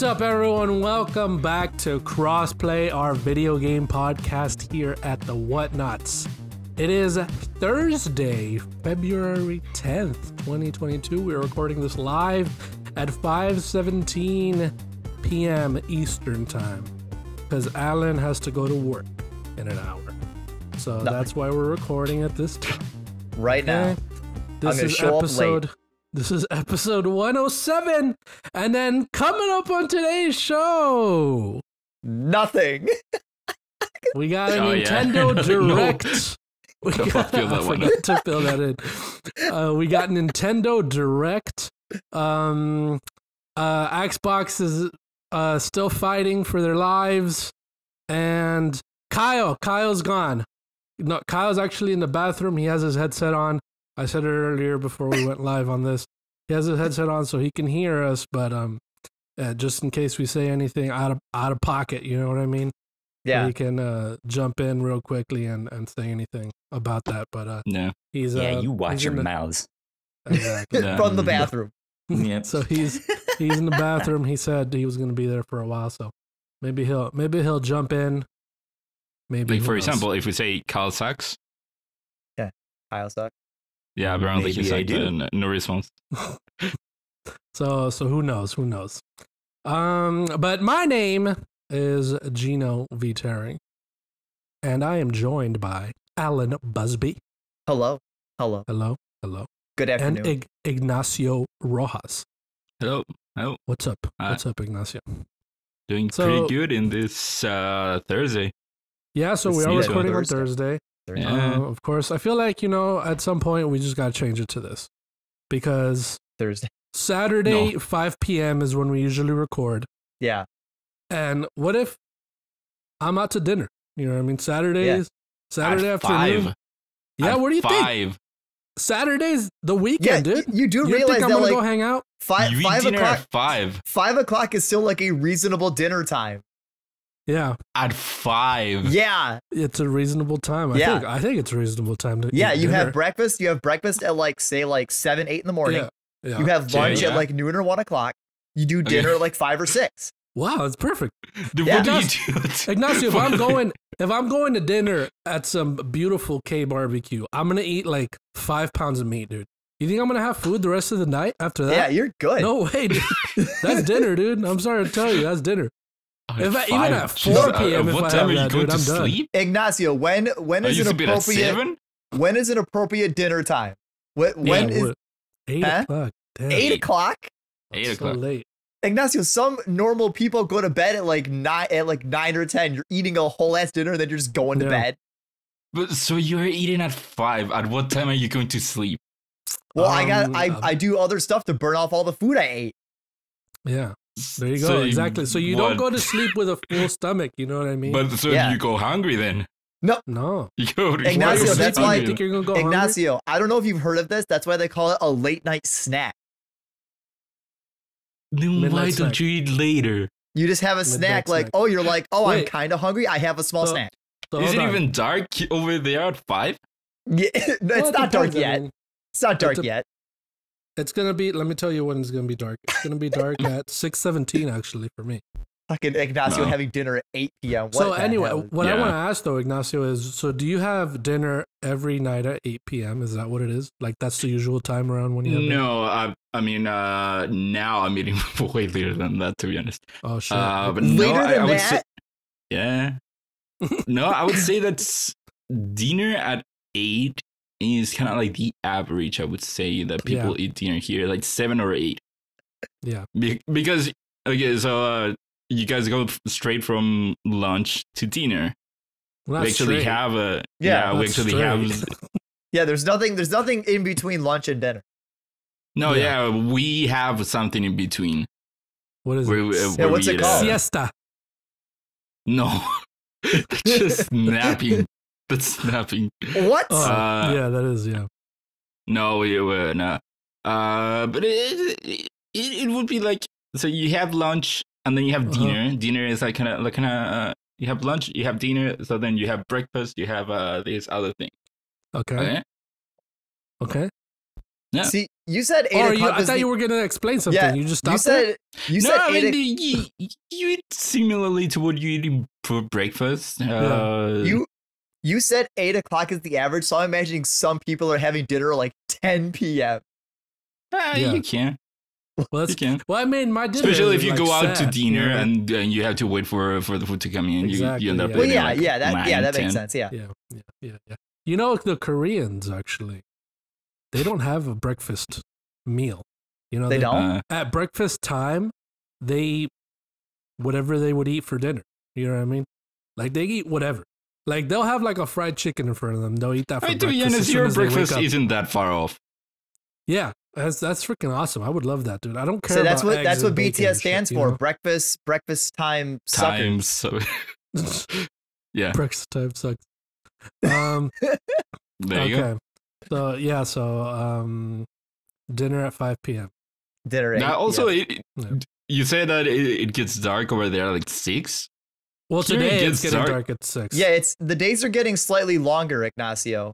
What's up, everyone? Welcome back to Crossplay, our video game podcast here at the Whatnauts. It is Thursday, February 10th, 2022. We're recording this live at 5:17 p.m. Eastern Time because Alan has to go to work in an hour. So that's why we're recording at this time. Right now. This is episode 107, and then coming up on today's show, nothing. We got a Nintendo Direct. We got to fill that in. We got Nintendo Direct. Xbox is still fighting for their lives, and Kyle's gone. No, Kyle's actually in the bathroom. He has his headset on. I said it earlier before we went live on this. He has his headset on so he can hear us, but just in case we say anything out of pocket, you know what I mean? Yeah. He can jump in real quickly and say anything about that. But no. He's you watch your mouths. Exactly. From the bathroom. Yep. So he's in the bathroom. He said he was going to be there for a while, so maybe he'll jump in. Maybe like for example, if we say Kyle sucks. Yeah, Kyle sucks. Yeah, apparently Maybe he's like no response. So who knows? But my name is Gino Viteri, and I am joined by Alan Busby. Hello. And Good afternoon. Ignacio Rojas. Hello. What's up? What's up, Ignacio? Doing pretty good in this Thursday. Yeah, so we are recording on Thursday. Yeah. Of course, I feel like, at some point we just got to change it to this. Because Thursday. Saturday, 5 p.m. is when we usually record. Yeah. And what if I'm out to dinner? You know what I mean? Saturday afternoon. 5. Yeah, what do you think? 5. Saturday's the weekend, dude. You do you realize think I'm that gonna go hang out? 5 dinner o'clock. at 5. 5 o'clock is still like a reasonable dinner time. Yeah. At 5. Yeah. It's a reasonable time. I think it's a reasonable time to eat you dinner. have breakfast. You have breakfast at 7, 8 in the morning. Yeah. You have lunch at noon or 1 o'clock. You do dinner at 5 or 6. Wow, that's perfect. Dude, what do you do? Ignacio, if I'm going to dinner at some beautiful K barbecue, I'm gonna eat 5 pounds of meat, dude. You think I'm gonna have food the rest of the night after that? Yeah, you're good. No way, dude. That's dinner, dude. I'm sorry to tell you, that's dinner. Even at 4 p.m. if I have that, dude, I'm done. Ignacio, when is an appropriate? When is an appropriate dinner time? When is 8 o'clock? Damn. 8 o'clock? 8 So o'clock. late. Ignacio, some normal people go to bed at 9 or 10. You're eating a whole ass dinner, then you're just going to bed. But so you're eating at 5. At what time are you going to sleep? Well, I do other stuff to burn off all the food I ate. Yeah. There you go. Exactly. So you don't go to sleep with a full stomach. You know what I mean? But so you go hungry then? No. You go Ignacio, that's why you think you're gonna go Ignacio, hungry? I don't know if you've heard of this. That's why they call it a late night snack. Then why don't you eat later? You just have a snack I'm kind of hungry. I have a small snack. Is it even dark over there at 5? Yeah, it's not dark yet. It's not dark yet. It's gonna be. Let me tell you when it's gonna be dark. It's gonna be dark at 6:17 actually for me. Fucking Ignacio having dinner at 8 p.m. So anyway, what I want to ask though, Ignacio, is so do you have dinner every night at 8 p.m.? Is that what it is? Like that's the usual time around when you have dinner? No, I mean now I'm eating way later than that, to be honest. Oh shit! But later than I would that? say, yeah. No, I would say that's dinner at 8 is kind of like the average. I would say that people eat dinner here, like 7 or 8. Yeah. Because so you guys go straight from lunch to dinner. Well, we actually have a we actually have. Yeah, there's nothing in between lunch and dinner. No, we have something in between. What is it? What's it called? Siesta. No, that's just napping. That's snapping. What? Yeah, that is, yeah. No, we were not. But it would be like, so you have lunch and then you have dinner. Dinner is like kind of you have lunch, you have dinner, so then you have breakfast, you have this other thing. Okay. Yeah. See, you said 8 Or o'clock. I thought you were gonna explain something. Yeah, You just you stopped there? said you No, said I 8 mean, you eat similarly to what you eat for breakfast. You said 8 o'clock is the average, so I'm imagining some people are having dinner like 10 p.m. Yeah. You can. Well, You can. I mean, my dinner Especially is, if you like, go out to set, dinner you know? and you have to wait for the food to come in. Exactly, you end up yeah. Well, eating yeah, like yeah, that 9, makes 10. sense. Yeah. Yeah. You know, the Koreans actually, they don't have a breakfast meal. You know, They don't? At breakfast time, they eat whatever they would eat for dinner. You know what I mean? Like they eat whatever. Like they'll have like a fried chicken in front of them. They'll eat that for To breakfast. be as honest, soon your as they wake breakfast up. isn't that far off. Yeah, that's freaking awesome. I would love that, dude. I don't care. So that's about what eggs and bacon BTS and stands shit, for. you know? Breakfast time Times. suckers. So, yeah. Breakfast time sucks. There you go. Okay. So dinner at 5 p.m. Dinner. Now, also, yeah. you say that it gets dark over there like 6. Well, Here it today gets it's getting dark. dark at 6. Yeah, it's the days are getting slightly longer, Ignacio.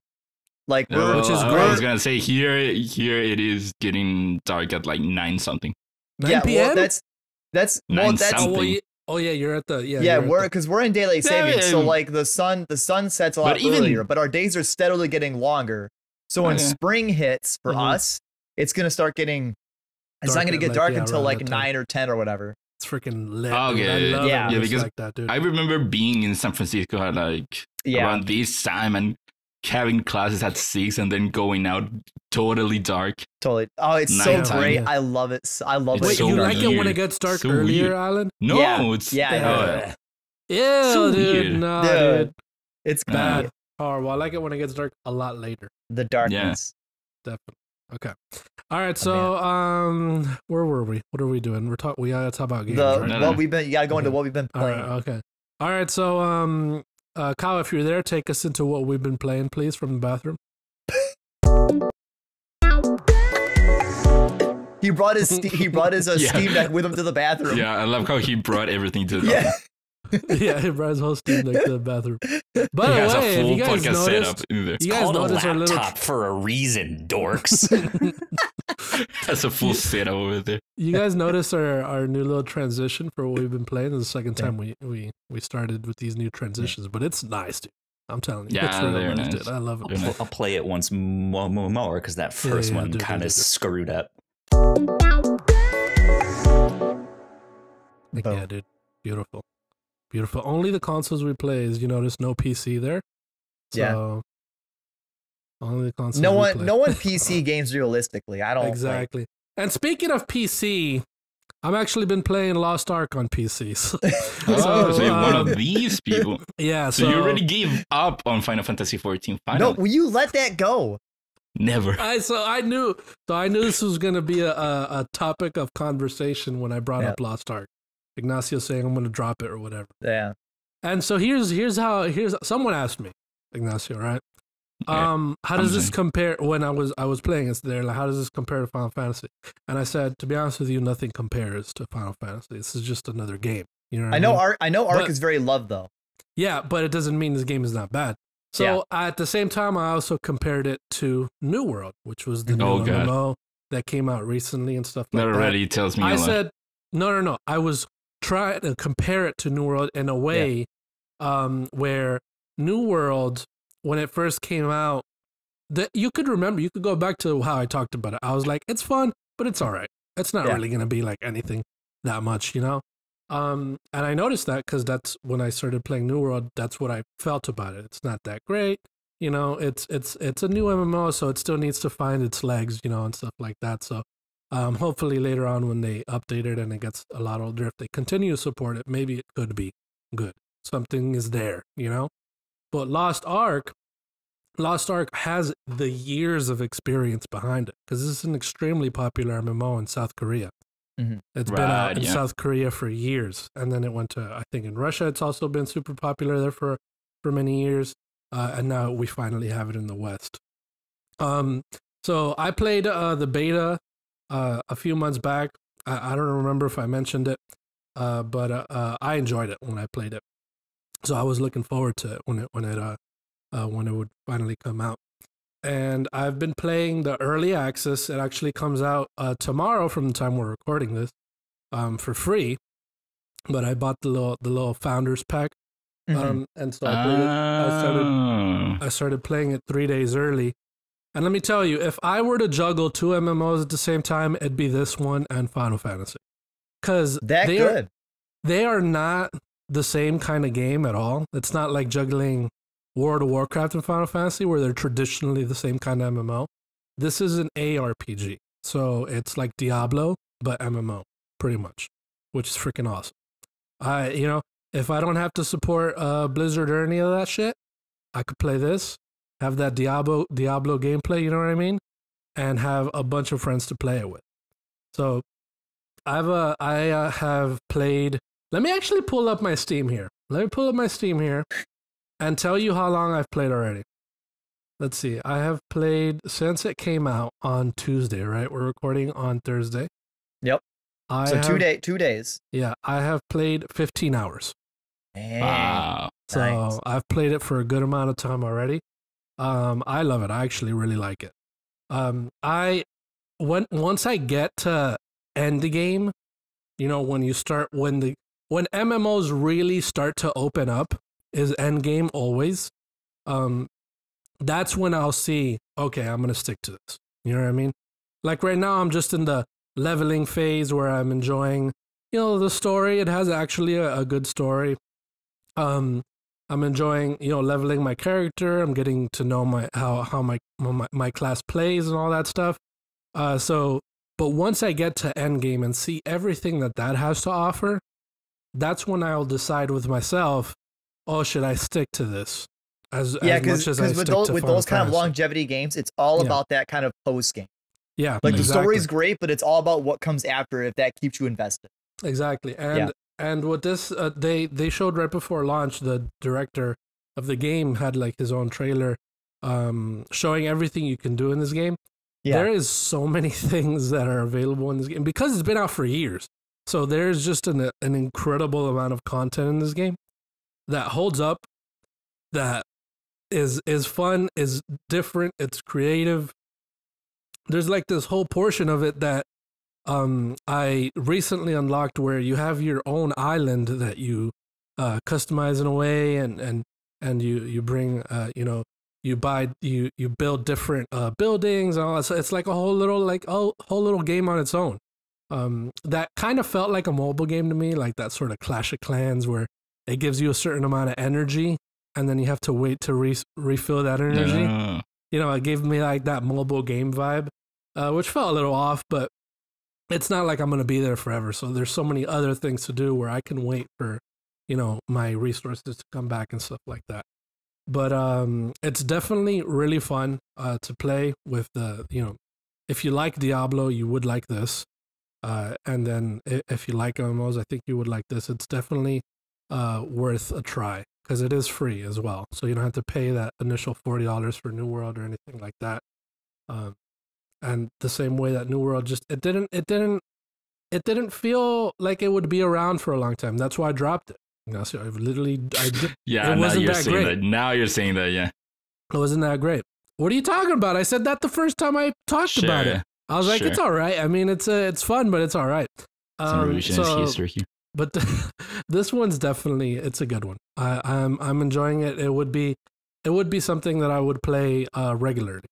Like we're Which is I great. was gonna say here it is getting dark at like 9 something. 9 yeah, p.m. well, that's Nine that's something. You're at the yeah, we're in daylight savings, so Yeah. like the sun sets a lot But even- earlier, but our days are steadily getting longer. So when Okay. spring hits for Mhm. us, it's gonna start getting. It's Dark not gonna at, get like, dark yeah, until around like that time. 9 or 10 or whatever. It's freaking lit. Oh, Dude. yeah, I love yeah. it. Yeah, It's because like that, dude. I remember being in San Francisco at like Yeah, around this time and having classes at 6 and then going out totally dark. totally. Oh, it's so Nighttime. great. Yeah. I love it. I love It's Wait, it. so you like it when weird. it gets dark So earlier, weird. Alan? No, Yeah. it's Yeah, I know. Ew, So dude. weird. No, Dude. dude. It's Bad. bad. Horrible. I like it when it gets dark a lot later. The darkness. Definitely. Okay. All right. So, where were we? What are we doing? We gotta talk about games, right? No. What we've been. You gotta go into Okay. what we've been All playing. right. Okay. All right. So, Kyle, if you're there, take us into what we've been playing, please, from the bathroom. He brought his Yeah. Steam Deck with him to the bathroom. Yeah, I love how he brought everything to the Yeah. Yeah, he brought his whole Steam Deck to the bathroom. By He the has a way, if full you guys podcast noticed, setup in there. you guys Called a notice our little. laptop for a reason, dorks. That's a full setup over there. You guys notice our new little transition for what we've been playing. This is the second time we started with these new transitions, but it's nice, dude. I'm telling you, Yeah, it's really they're nice, nice. dude. I love it. They're nice. I'll play it once more because that first yeah, one do, kind do, of do. screwed up. Like, Boom. yeah, dude. Beautiful. Beautiful. Only the consoles we play is, you notice, no PC there. So, Yeah. only the consoles No we one, play. no one PC games realistically. I don't like- Exactly. And speaking of PC, I've actually been playing Lost Ark on PCs. Oh, so you're one um, of these people. Yeah, So you already gave up on Final Fantasy 14 No, finally? will you let that go? Never. I knew this was gonna be a topic of conversation when I brought Yeah. up Lost Ark. Ignacio saying I'm gonna drop it or whatever. Yeah. And so here's someone asked me, Ignacio, right? Okay. How does this Something. compare when I was playing it there? Like, how does this compare to Final Fantasy? And I said, to be honest with you, nothing compares to Final Fantasy. This is just another game. You know what I know mean? Ark. I know Ark But- is very loved though. Yeah, but it doesn't mean this game is not bad. So Yeah. at the same time, I also compared it to New World, which was the new Oh, God. MMO that came out recently and stuff like That that. already tells me a I lot. said, no. I was trying to compare it to New World in a way where New World, when it first came out, that you could remember, you could go back to how I talked about it. I was like, it's fun, but it's all right. It's not Yeah. really going to be like anything that much, you know? And I noticed that because that's when I started playing New World, that's what I felt about it. It's not that great. You know, it's a new MMO, so it still needs to find its legs, you know, and stuff like that. So hopefully later on when they update it and it gets a lot older, if they continue to support it, maybe it could be good. Something is there, you know? But Lost Ark has the years of experience behind it because this is an extremely popular MMO in South Korea. Mhm. It's been out Right, in yeah. South Korea for years. And then it went to, I think in Russia, it's also been super popular there for many years. And now we finally have it in the West. So I played the beta a few months back. I don't remember if I mentioned it, but I enjoyed it when I played it. So I was looking forward to it when it would finally come out. and I've been playing the early access. It actually comes out tomorrow from the time we're recording this, for free. But I bought the little founders pack, and so I played it. I started playing it 3 days early. And let me tell you, if I were to juggle 2 MMOs at the same time, it'd be this one and Final Fantasy. Because they are not the same kind of game at all. It's not like juggling World of Warcraft and Final Fantasy, where they're traditionally the same kind of MMO. This is an ARPG. So it's like Diablo, but MMO, pretty much, which is freaking awesome. You know, if I don't have to support Blizzard or any of that shit, I could play this, have that Diablo gameplay, you know what I mean? And have a bunch of friends to play it with. So I have played, let me actually pull up my Steam here. Let me pull up my Steam here and tell you how long I've played already. Let's see. I have played since it came out on Tuesday, right? We're recording on Thursday. Yep. So 2 days. Yeah, I have played 15 hours. Wow. So Nice. I've played it for a good amount of time already. I love it. I actually really like it. Once I get to end the game, you know, when MMOs really start to open up, is end game always. That's when I'll see, okay, I'm gonna stick to this. You know what I mean? Like right now, I'm just in the leveling phase where I'm enjoying, you know, the story. It has actually a good story. I'm enjoying, you know, leveling my character. I'm getting to know how my class plays and all that stuff. But once I get to end game and see everything that has to offer, that's when I'll decide with myself, oh, should I stick to this? Because with those kind of longevity games, it's all about that kind of post game. Yeah, like the story's great, but it's all about what comes after if that keeps you invested. Exactly, and with this, they showed right before launch, the director of the game had like his own trailer, showing everything you can do in this game. Yeah. There is so many things that are available in this game because it's been out for years. So there's just an incredible amount of content in this game that holds up, that is fun, is different, it's creative. There's like this whole portion of it that I recently unlocked where you have your own island that you customize in a way, and you bring you build different buildings and all that. So it's like a whole little game on its own. That kind of felt like a mobile game to me, like that sort of Clash of Clans where it gives you a certain amount of energy and then you have to wait to refill that energy. No. You know, it gave me like that mobile game vibe, which felt a little off, but it's not like I'm going to be there forever. So there's so many other things to do where I can wait for, you know, my resources to come back and stuff like that. But it's definitely really fun to play with the, you know, if you like Diablo, you would like this. And then if you like MMOs, I think you would like this. It's definitely worth a try because it is free as well. So you don't have to pay that initial $40 for New World or anything like that. And the same way that New World just, it didn't feel like it would be around for a long time. That's why I dropped it. You know, so yeah, now you're saying that. Now you're saying that, yeah. It wasn't that great. What are you talking about? I said that the first time I talked about it. I was like, it's all right. I mean, it's fun, but it's all right. But this one's definitely, it's a good one. I'm enjoying it. It would be something that I would play regularly,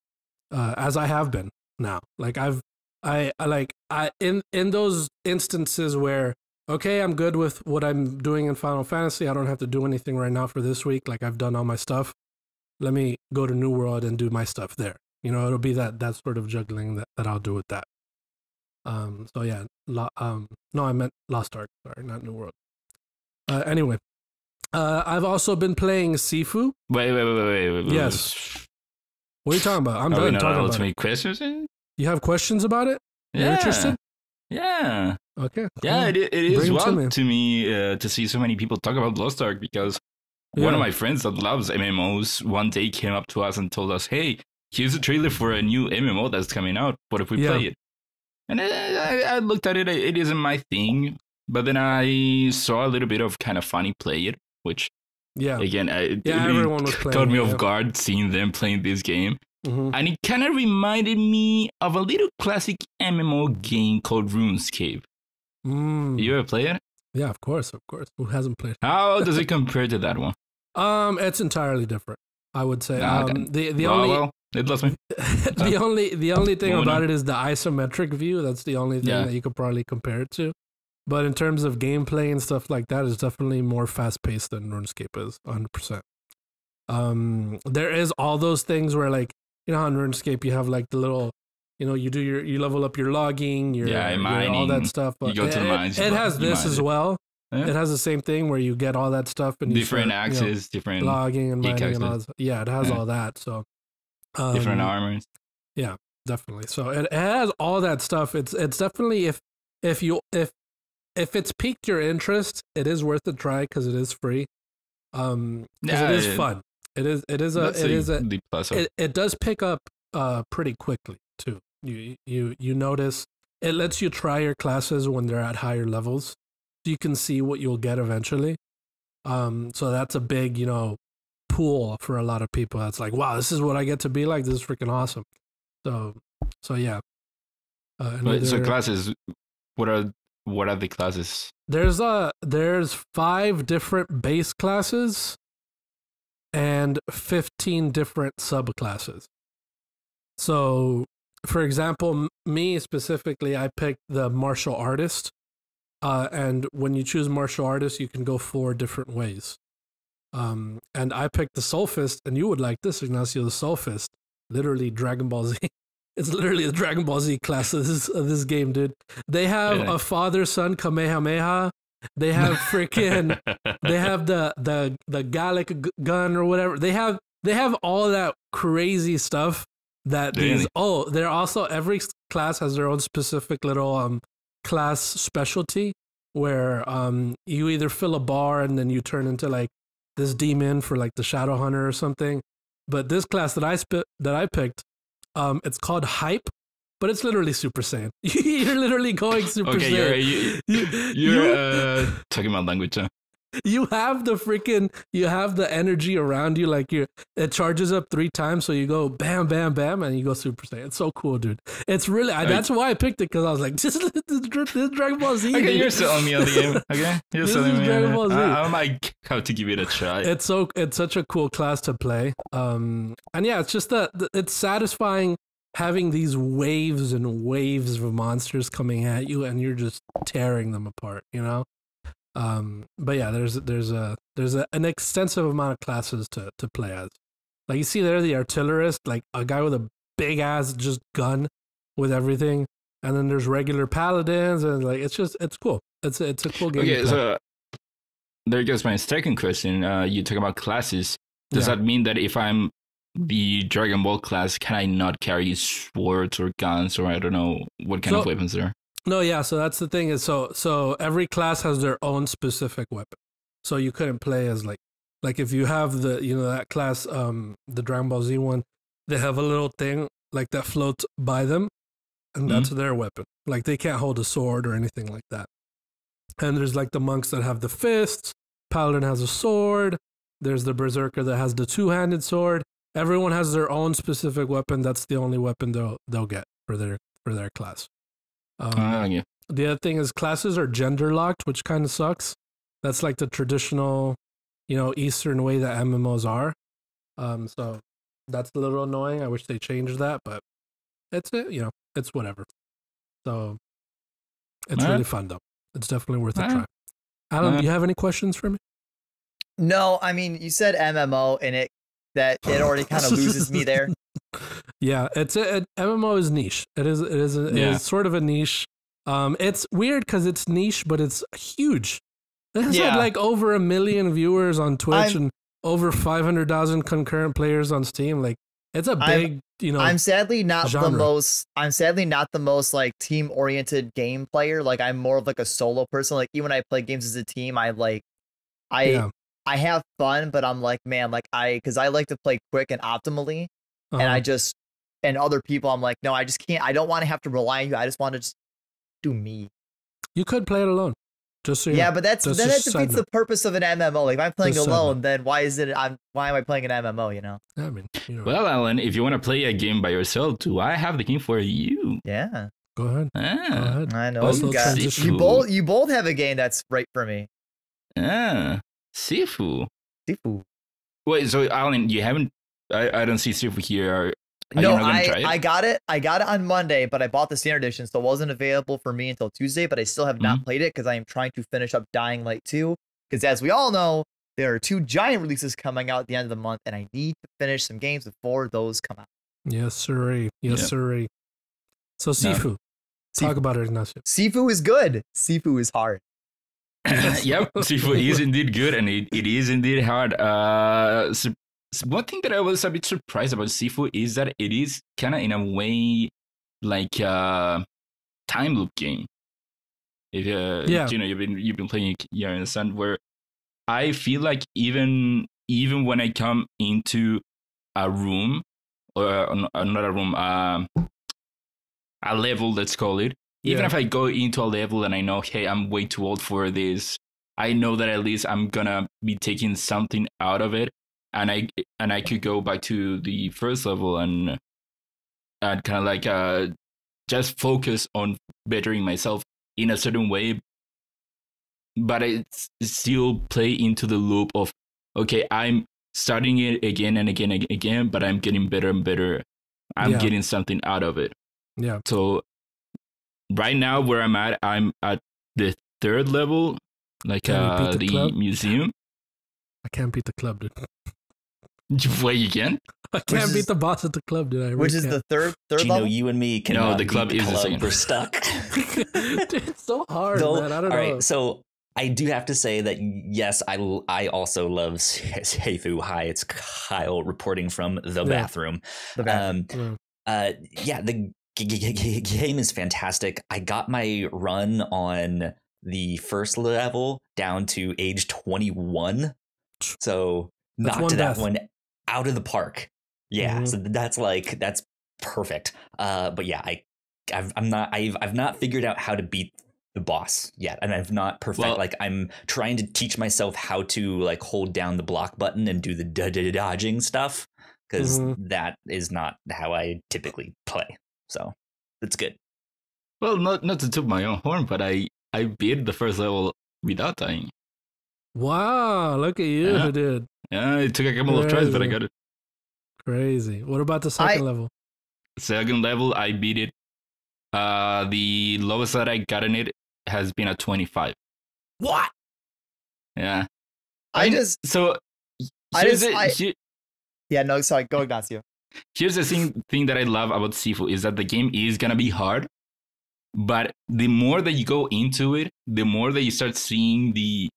as I have been now. Like in those instances where, okay, I'm good with what I'm doing in Final Fantasy. I don't have to do anything right now for this week. Like I've done all my stuff. Let me go to New World and do my stuff there. You know, it'll be that sort of juggling that I'll do with that. So yeah, no, I meant Lost Ark. Sorry, not New World. Anyway, I've also been playing Sifu. Wait. Yes. What are you talking about? I'm done talking about it. Questions? You have questions about it? You're interested? Yeah. Okay. Cool. Yeah, it is wild to me to see so many people talk about Lost Ark because one of my friends that loves MMOs one day came up to us and told us, hey, here's a trailer for a new MMO that's coming out. What if we play it? And I looked at it. It isn't my thing. But then I saw a little bit of kind of funny play it, which, again, everyone was playing caught me off guard seeing them playing this game. and it kind of reminded me of a little classic MMO game called RuneScape. You ever play it? Yeah, of course. Who hasn't played? How does it compare to that one? It's entirely different, I would say. Okay. It lost me. the only thing about it is the isometric view. That's the only thing that you could probably compare it to. But in terms of gameplay and stuff like that, it's definitely more fast paced than RuneScape is, 100%. There is all those things where, like, you know how in RuneScape you have like the little, you know, you level up your logging, your mining, all that stuff. But you go to the mines. It has this as well. Yeah. It has the same thing where you get all that stuff and different axes, different logging and mining and all that. Yeah, it has all that. So different armors. Yeah, definitely. So it has all that stuff. It's definitely if it's piqued your interest, it is worth a try because it is free. It is fun. It does pick up pretty quickly too. You notice it lets you try your classes when they're at higher levels. So you can see what you'll get eventually. So that's a big, pool for a lot of people. That's like, wow, this is what I get to be like. This is freaking awesome. So yeah. So classes, what are the classes? There's 5 different base classes and 15 different subclasses. So, for example, me specifically, I picked the martial artist. And when you choose martial artist, you can go 4 different ways. And I picked the Soul Fist, and you would like this, Ignacio, the Soul Fist. Literally Dragon Ball Z. It's literally the Dragon Ball Z class of this game, dude. They have a father-son Kamehameha. They have freaking, they have the Gallic gun or whatever. They have all that crazy stuff that they're also, every class has their own specific little class specialty where you either fill a bar and then you turn into like this demon for like the Shadow Hunter or something. But this class that I picked, it's called Hype, but it's literally Super Saiyan. You're literally going Super Saiyan. You're talking about language, huh? You have the energy around you, like it charges up 3 times, so you go bam, bam, bam, and you go Super Saiyan. It's so cool, dude. It's really, that's why I picked it, because I was like, this is Dragon Ball Z. Okay, you're selling me on the game. Okay, you're selling me. Dragon Ball Z. I might have to give it a try. It's such a cool class to play. And yeah, it's just it's satisfying having these waves and waves of monsters coming at you, and you're just tearing them apart, But yeah, there's an extensive amount of classes to play as. Like you see there, the artillerist, like a guy with a big ass just gun with everything, and then there's regular paladins, and like it's cool. It's a cool game. Okay, so there goes my second question. You talk about classes. Does that mean that if I'm the Dragon Ball class, can I not carry swords or guns, or I don't know what kind of weapons there are? No, yeah, so that's the thing is so every class has their own specific weapon. So you couldn't play as like if you have that class, the Dragon Ball Z one, they have a little thing like that floats by them, and that's their weapon. Like they can't hold a sword or anything like that. And there's like the monks that have the fists, Paladin has a sword, there's the Berserker that has the 2-handed sword. Everyone has their own specific weapon. That's the only weapon they'll get for their class. The other thing is classes are gender locked, which kind of sucks. That's like the traditional, Eastern way that MMOs are. So that's a little annoying. I wish they changed that, but it's whatever. So it's really fun though. It's definitely worth a try. Alan, do you have any questions for me? No, I mean, you said MMO and it already kind of loses me there. Yeah, MMO is niche. It is sort of a niche. It's weird because it's niche, but it's huge. It's had like over 1 million viewers on Twitch and over 500,000 concurrent players on Steam. Like it's a big, I'm sadly not genre. the most like team oriented game player. Like I'm more of like a solo person. Like even when I play games as a team, I have fun, but I'm like, man, like because I like to play quick and optimally. And other people, I'm like, no, I just can't. I don't want to have to rely on you. I just want to just do me. You could play it alone. Just so yeah, but that defeats side the note. purpose of an MMO. Like if I'm playing Just side alone, then why am I playing an MMO? You know? I mean, you know. Well, Alan, if you want to play a game by yourself, do I have the game for you? Yeah. Go ahead. Go ahead. I know Also you guys. Sifu. You both have a game that's right for me. Sifu. Sifu. Wait, so Alan, you haven't? I don't see Sifu here. Are No, you not gonna try it? I got it. I got it on Monday, but I bought the standard edition, so it wasn't available for me until Tuesday. But I still have not played it because I am trying to finish up Dying Light 2. Because as we all know, there are 2 giant releases coming out at the end of the month, and I need to finish some games before those come out. Yes, sirree. Yes, sirree. So Sifu, talk about it, Ignacio. Sifu is good. Sifu is hard. Yep, Sifu is indeed good, and it is indeed hard. One thing that I was a bit surprised about Sifu is that it is kind of in a way like a time loop game. If you know, you've been playing Year in the Sun, where I feel like even when I come into a room or not a room, a level, let's call it. Even if I go into a level and I know, hey, I'm way too old for this, I know that at least I'm gonna be taking something out of it, and I could go back to the first level and kind of like just focus on bettering myself in a certain way, but I still play into the loop of, okay, I'm starting it again and again and again, but I'm getting better and better. I'm getting something out of it. Yeah. So right now where I'm at the 3rd level, like the museum. I can't beat the club, dude. Wait, you can? I can't beat the boss at the club, dude. I which is the third Gino, level? you and me can the club is the same. We're stuck. Dude, it's so hard, man. I don't know. All right, so I do have to say that yes, I also love Sifu. Hi, it's Kyle reporting from the bathroom. The bathroom. The game is fantastic. I got my run on the first level down to age 21, so knocked that one out of the park. Yeah, so that's perfect. But yeah, I've not figured out how to beat the boss yet, and I've not like I'm trying to teach myself how to like hold down the block button and do the dodging stuff, because that is not how I typically play. So that's good. Well, not to toot my own horn, but I beat the first level without dying. Wow, look at you, dude. Yeah, it took a couple of tries, but I got it. Crazy. What about the second level? Second level, I beat it. The lowest that I got in it has been a 25. What? Yeah. Yeah, no, sorry, go Ignacio. Here's the thing that I love about Sifu is that the game is gonna be hard, but the more that you go into it, the more that you start seeing the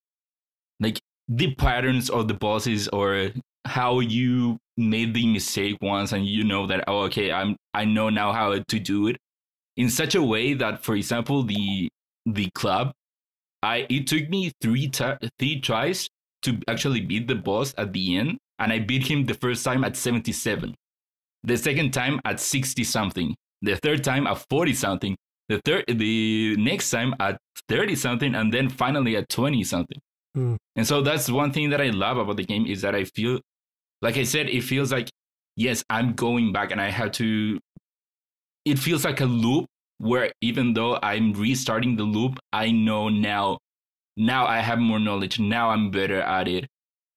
patterns of the bosses, or how you made the mistake once, and you know that, oh, okay, I know now how to do it in such a way that, for example, the club, it took me three tries to actually beat the boss at the end, and I beat him the first time at 77, the second time at 60 something, the third time at 40 something, the next time at 30 something, and then finally at 20 something. And so that's one thing that I love about the game, is that I feel, like I said, it feels like, yes, I'm going back, and I have to, it feels like a loop where even though I'm restarting the loop, I know now I have more knowledge, now I'm better at it.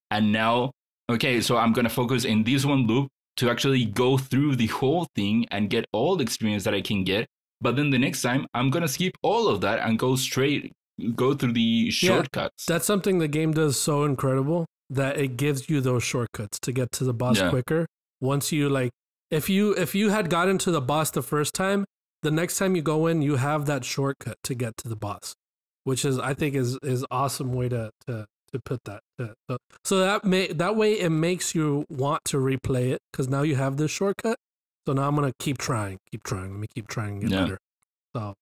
And now, okay, so I'm going to focus in this one loop to actually go through the whole thing and get all the experience that I can get. But then the next time, I'm going to skip all of that and go through the shortcuts. That's something the game does so incredible, that it gives you those shortcuts to get to the boss quicker. Once you if you had gotten to the boss the first time, the next time you go in, you have that shortcut to get to the boss, which is, I think, is awesome way to put that. So that way it makes you want to replay it, because now you have this shortcut. So now I'm gonna keep trying. Let me keep trying and get better. So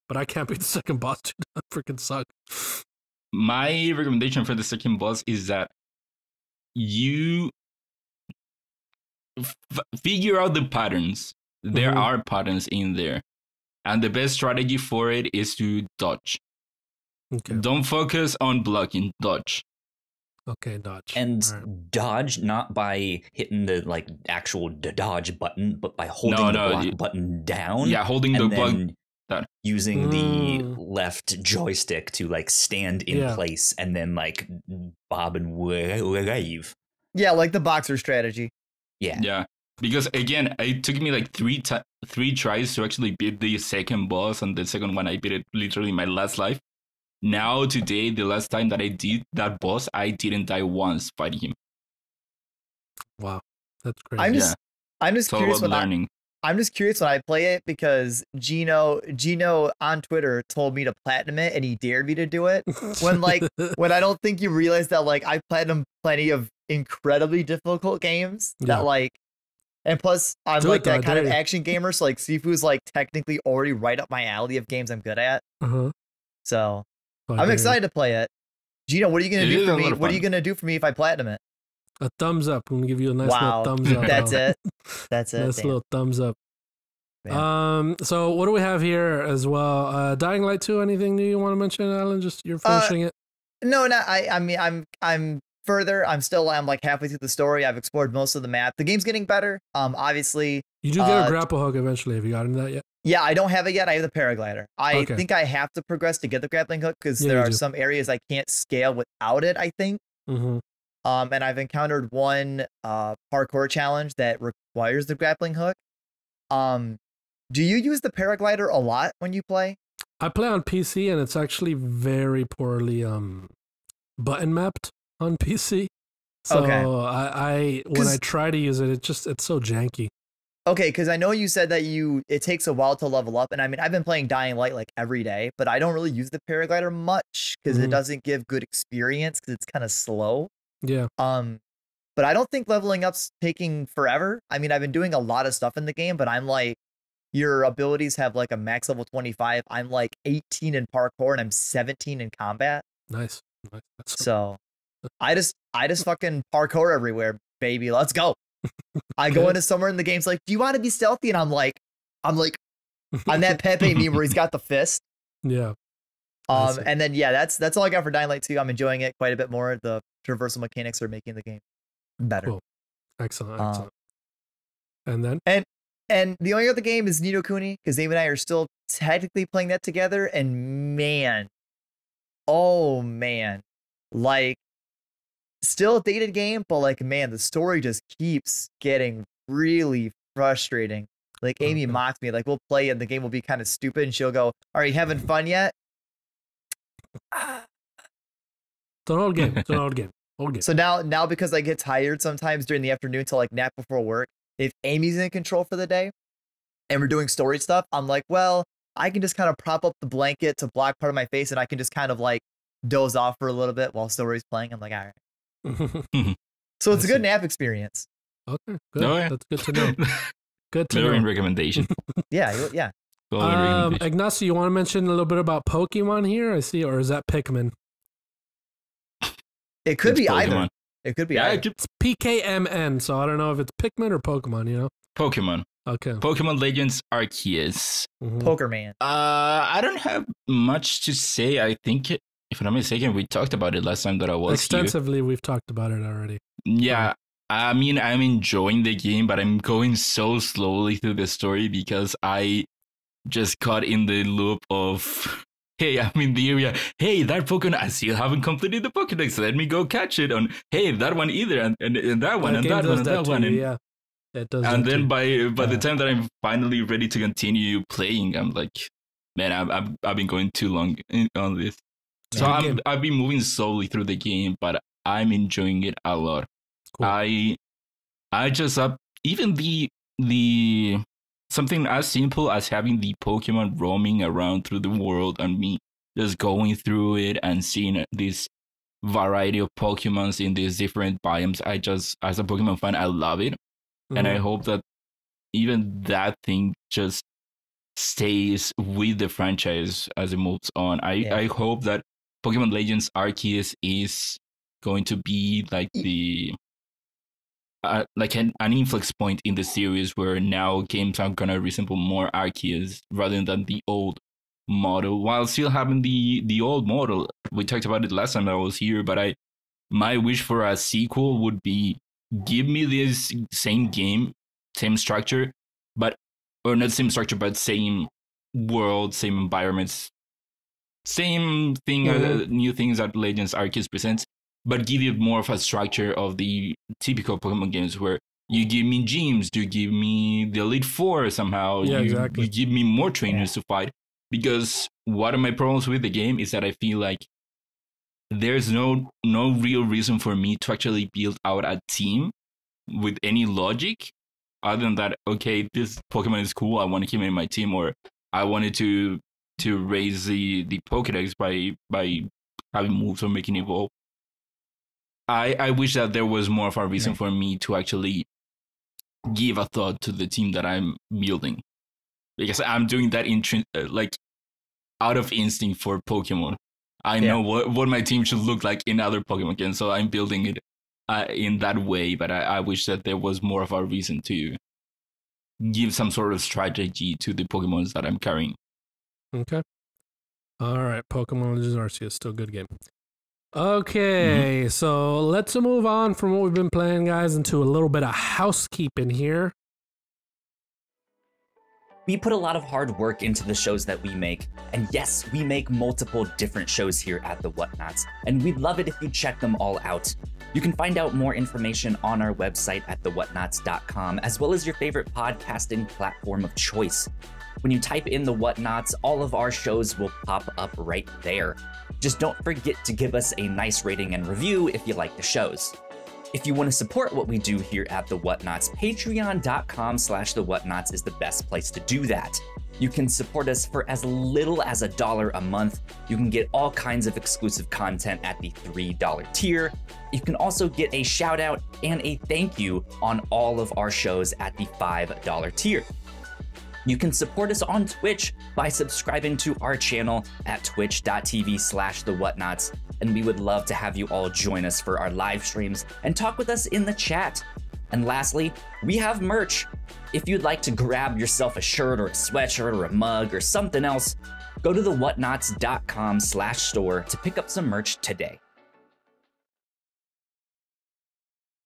but I can't beat the second boss, dude. That freaking suck. My recommendation for the second boss is that you figure out the patterns. There are patterns in there, and the best strategy for it is to dodge. Okay. Don't focus on blocking, dodge. Okay, dodge. And right. dodge not by hitting the like actual dodge button, but by holding the block button down. Yeah, holding the block down. Using the left joystick to like stand in place and then like bob and wave. Yeah, like the boxer strategy. Yeah. Yeah. Because again, it took me like three tries to actually beat the second boss, and the second one I beat it literally my last life. Now today, the last time that I did that boss, I didn't die once fighting him. Wow, that's crazy. I'm just curious when I'm just curious when I play it because Gino on Twitter told me to platinum it and he dared me to do it when when I don't think you realize that like I platinum plenty of incredibly difficult games that and plus I'm like that kind of action gamer, so like Sifu's like technically already right up my alley of games I'm good at. So I'm excited to play it. Gino, what are you gonna do for me? What are you gonna do for me if I platinum it? A thumbs up. I'm gonna give you a nice little thumbs up. That's it. That's it. Nice little thumbs up. So what do we have here as well? Dying Light 2. Anything new you want to mention, Alan? Just you're finishing it. No, I mean I'm further. I'm like halfway through the story. I've explored most of the map. The game's getting better. Obviously. You do get a grapple hook eventually. Have you gotten that yet? Yeah, I don't have it yet. I have the paraglider. I think I have to progress to get the grappling hook because there are some areas I can't scale without it, I think. And I've encountered one parkour challenge that requires the grappling hook. Do you use the paraglider a lot when you play? I play on PC and it's actually very poorly button mapped on PC. So when I try to use it, it's so janky. Okay, because I know you said that it takes a while to level up, and I mean I've been playing Dying Light like every day, but I don't really use the paraglider much because it doesn't give good experience because it's kind of slow. Yeah. But I don't think leveling up's taking forever. I mean I've been doing a lot of stuff in the game, but I'm like, your abilities have like a max level 25. I'm like 18 in parkour and I'm 17 in combat. Nice. So I just fucking parkour everywhere, baby. Let's go. I go into somewhere in the game's like, do you want to be stealthy? And I'm like, on that Pepe meme where he's got the fist. Yeah. And then that's all I got for Dying Light 2. I'm enjoying it quite a bit more. The traversal mechanics are making the game better. Cool. Excellent. And then and the only other game is Ni no Kuni because Dave and I are still technically playing that together. And man, oh man, like. Still a dated game, but like, man, the story just keeps getting really frustrating. Like, Amy mocks me, like, we'll play and the game will be kind of stupid, and she'll go, "Are you having fun yet?" It's an old game. So now because I get tired sometimes during the afternoon to like nap before work, if Amy's in control for the day and we're doing story stuff, I'm like, well, I can just kind of prop up the blanket to block part of my face, and I can just kind of like doze off for a little bit while story's playing. I'm like, all right. So it's a good nap experience. Okay, good. That's good to know. Good to know. Recommendation. Yeah. Ignacio, you want to mention a little bit about Pokemon here? I see, or is that Pikmin? It could be either. It could be either. It's PKMN, so I don't know if it's Pikmin or Pokemon. You know, Pokemon. Okay. Pokemon Legends Arceus. Poker Man. I don't have much to say. I think. If I'm not mistaken, we talked about it last time that I was extensively. We've talked about it already. Yeah, I mean, I'm enjoying the game, but I'm going so slowly through the story because I just caught in the loop of, hey, I'm in the area. Hey, that Pokemon, I still haven't completed the Pokédex. Let me go catch it. On hey, that one either, and that one, and that one, and that one. Yeah, it does. And then by the time that I'm finally ready to continue playing, I'm like, man, I've been going too long on this. So I've been moving slowly through the game, but I'm enjoying it a lot. Cool. I just even the something as simple as having the Pokemon roaming around through the world and me just going through it and seeing this variety of Pokemons in these different biomes. I just, as a Pokemon fan, I love it, and I hope that even that thing just stays with the franchise as it moves on. I hope that Pokemon Legends Arceus is going to be like the like an influx point in the series where now games are gonna resemble more Arceus rather than the old model while still having the old model. We talked about it last time I was here, but my wish for a sequel would be give me this same game, same structure, or not same structure, but same world, same environments, same thing, new things that Legends Arceus presents, but give it more of a structure of the typical Pokemon games where you give me gyms, you give me the Elite Four somehow, you give me more trainers to fight. Because one of my problems with the game is that I feel like there's no real reason for me to actually build out a team with any logic other than that, okay, this Pokemon is cool, I want to keep it in my team, or I wanted to raise the Pokédex by having moves or making it evolve. I wish that there was more of a reason for me to actually give a thought to the team that I'm building. Because I'm doing that out of instinct for Pokemon. I know what my team should look like in other Pokemon games, so I'm building it in that way. But I wish that there was more of a reason to give some sort of strategy to the Pokemons that I'm carrying. Okay. All right. Pokemon Legends Arceus, still a good game. Okay, so let's move on from what we've been playing, guys, into a little bit of housekeeping here. We put a lot of hard work into the shows that we make, and yes, we make multiple different shows here at the Whatnauts, and we'd love it if you check them all out. You can find out more information on our website at thewhatnauts.com, as well as your favorite podcasting platform of choice. When you type in the Whatnauts, all of our shows will pop up right there. Just don't forget to give us a nice rating and review if you like the shows. If you want to support what we do here at The Whatnauts, patreon.com/thewhatnauts is the best place to do that. You can support us for as little as $1 a month. You can get all kinds of exclusive content at the $3 tier. You can also get a shout out and a thank you on all of our shows at the $5 tier. You can support us on Twitch by subscribing to our channel at twitch.tv/thewhatnauts, and we would love to have you all join us for our live streams and talk with us in the chat. And lastly, we have merch. If you'd like to grab yourself a shirt or a sweatshirt or a mug or something else, go to thewhatnauts.com/store to pick up some merch today.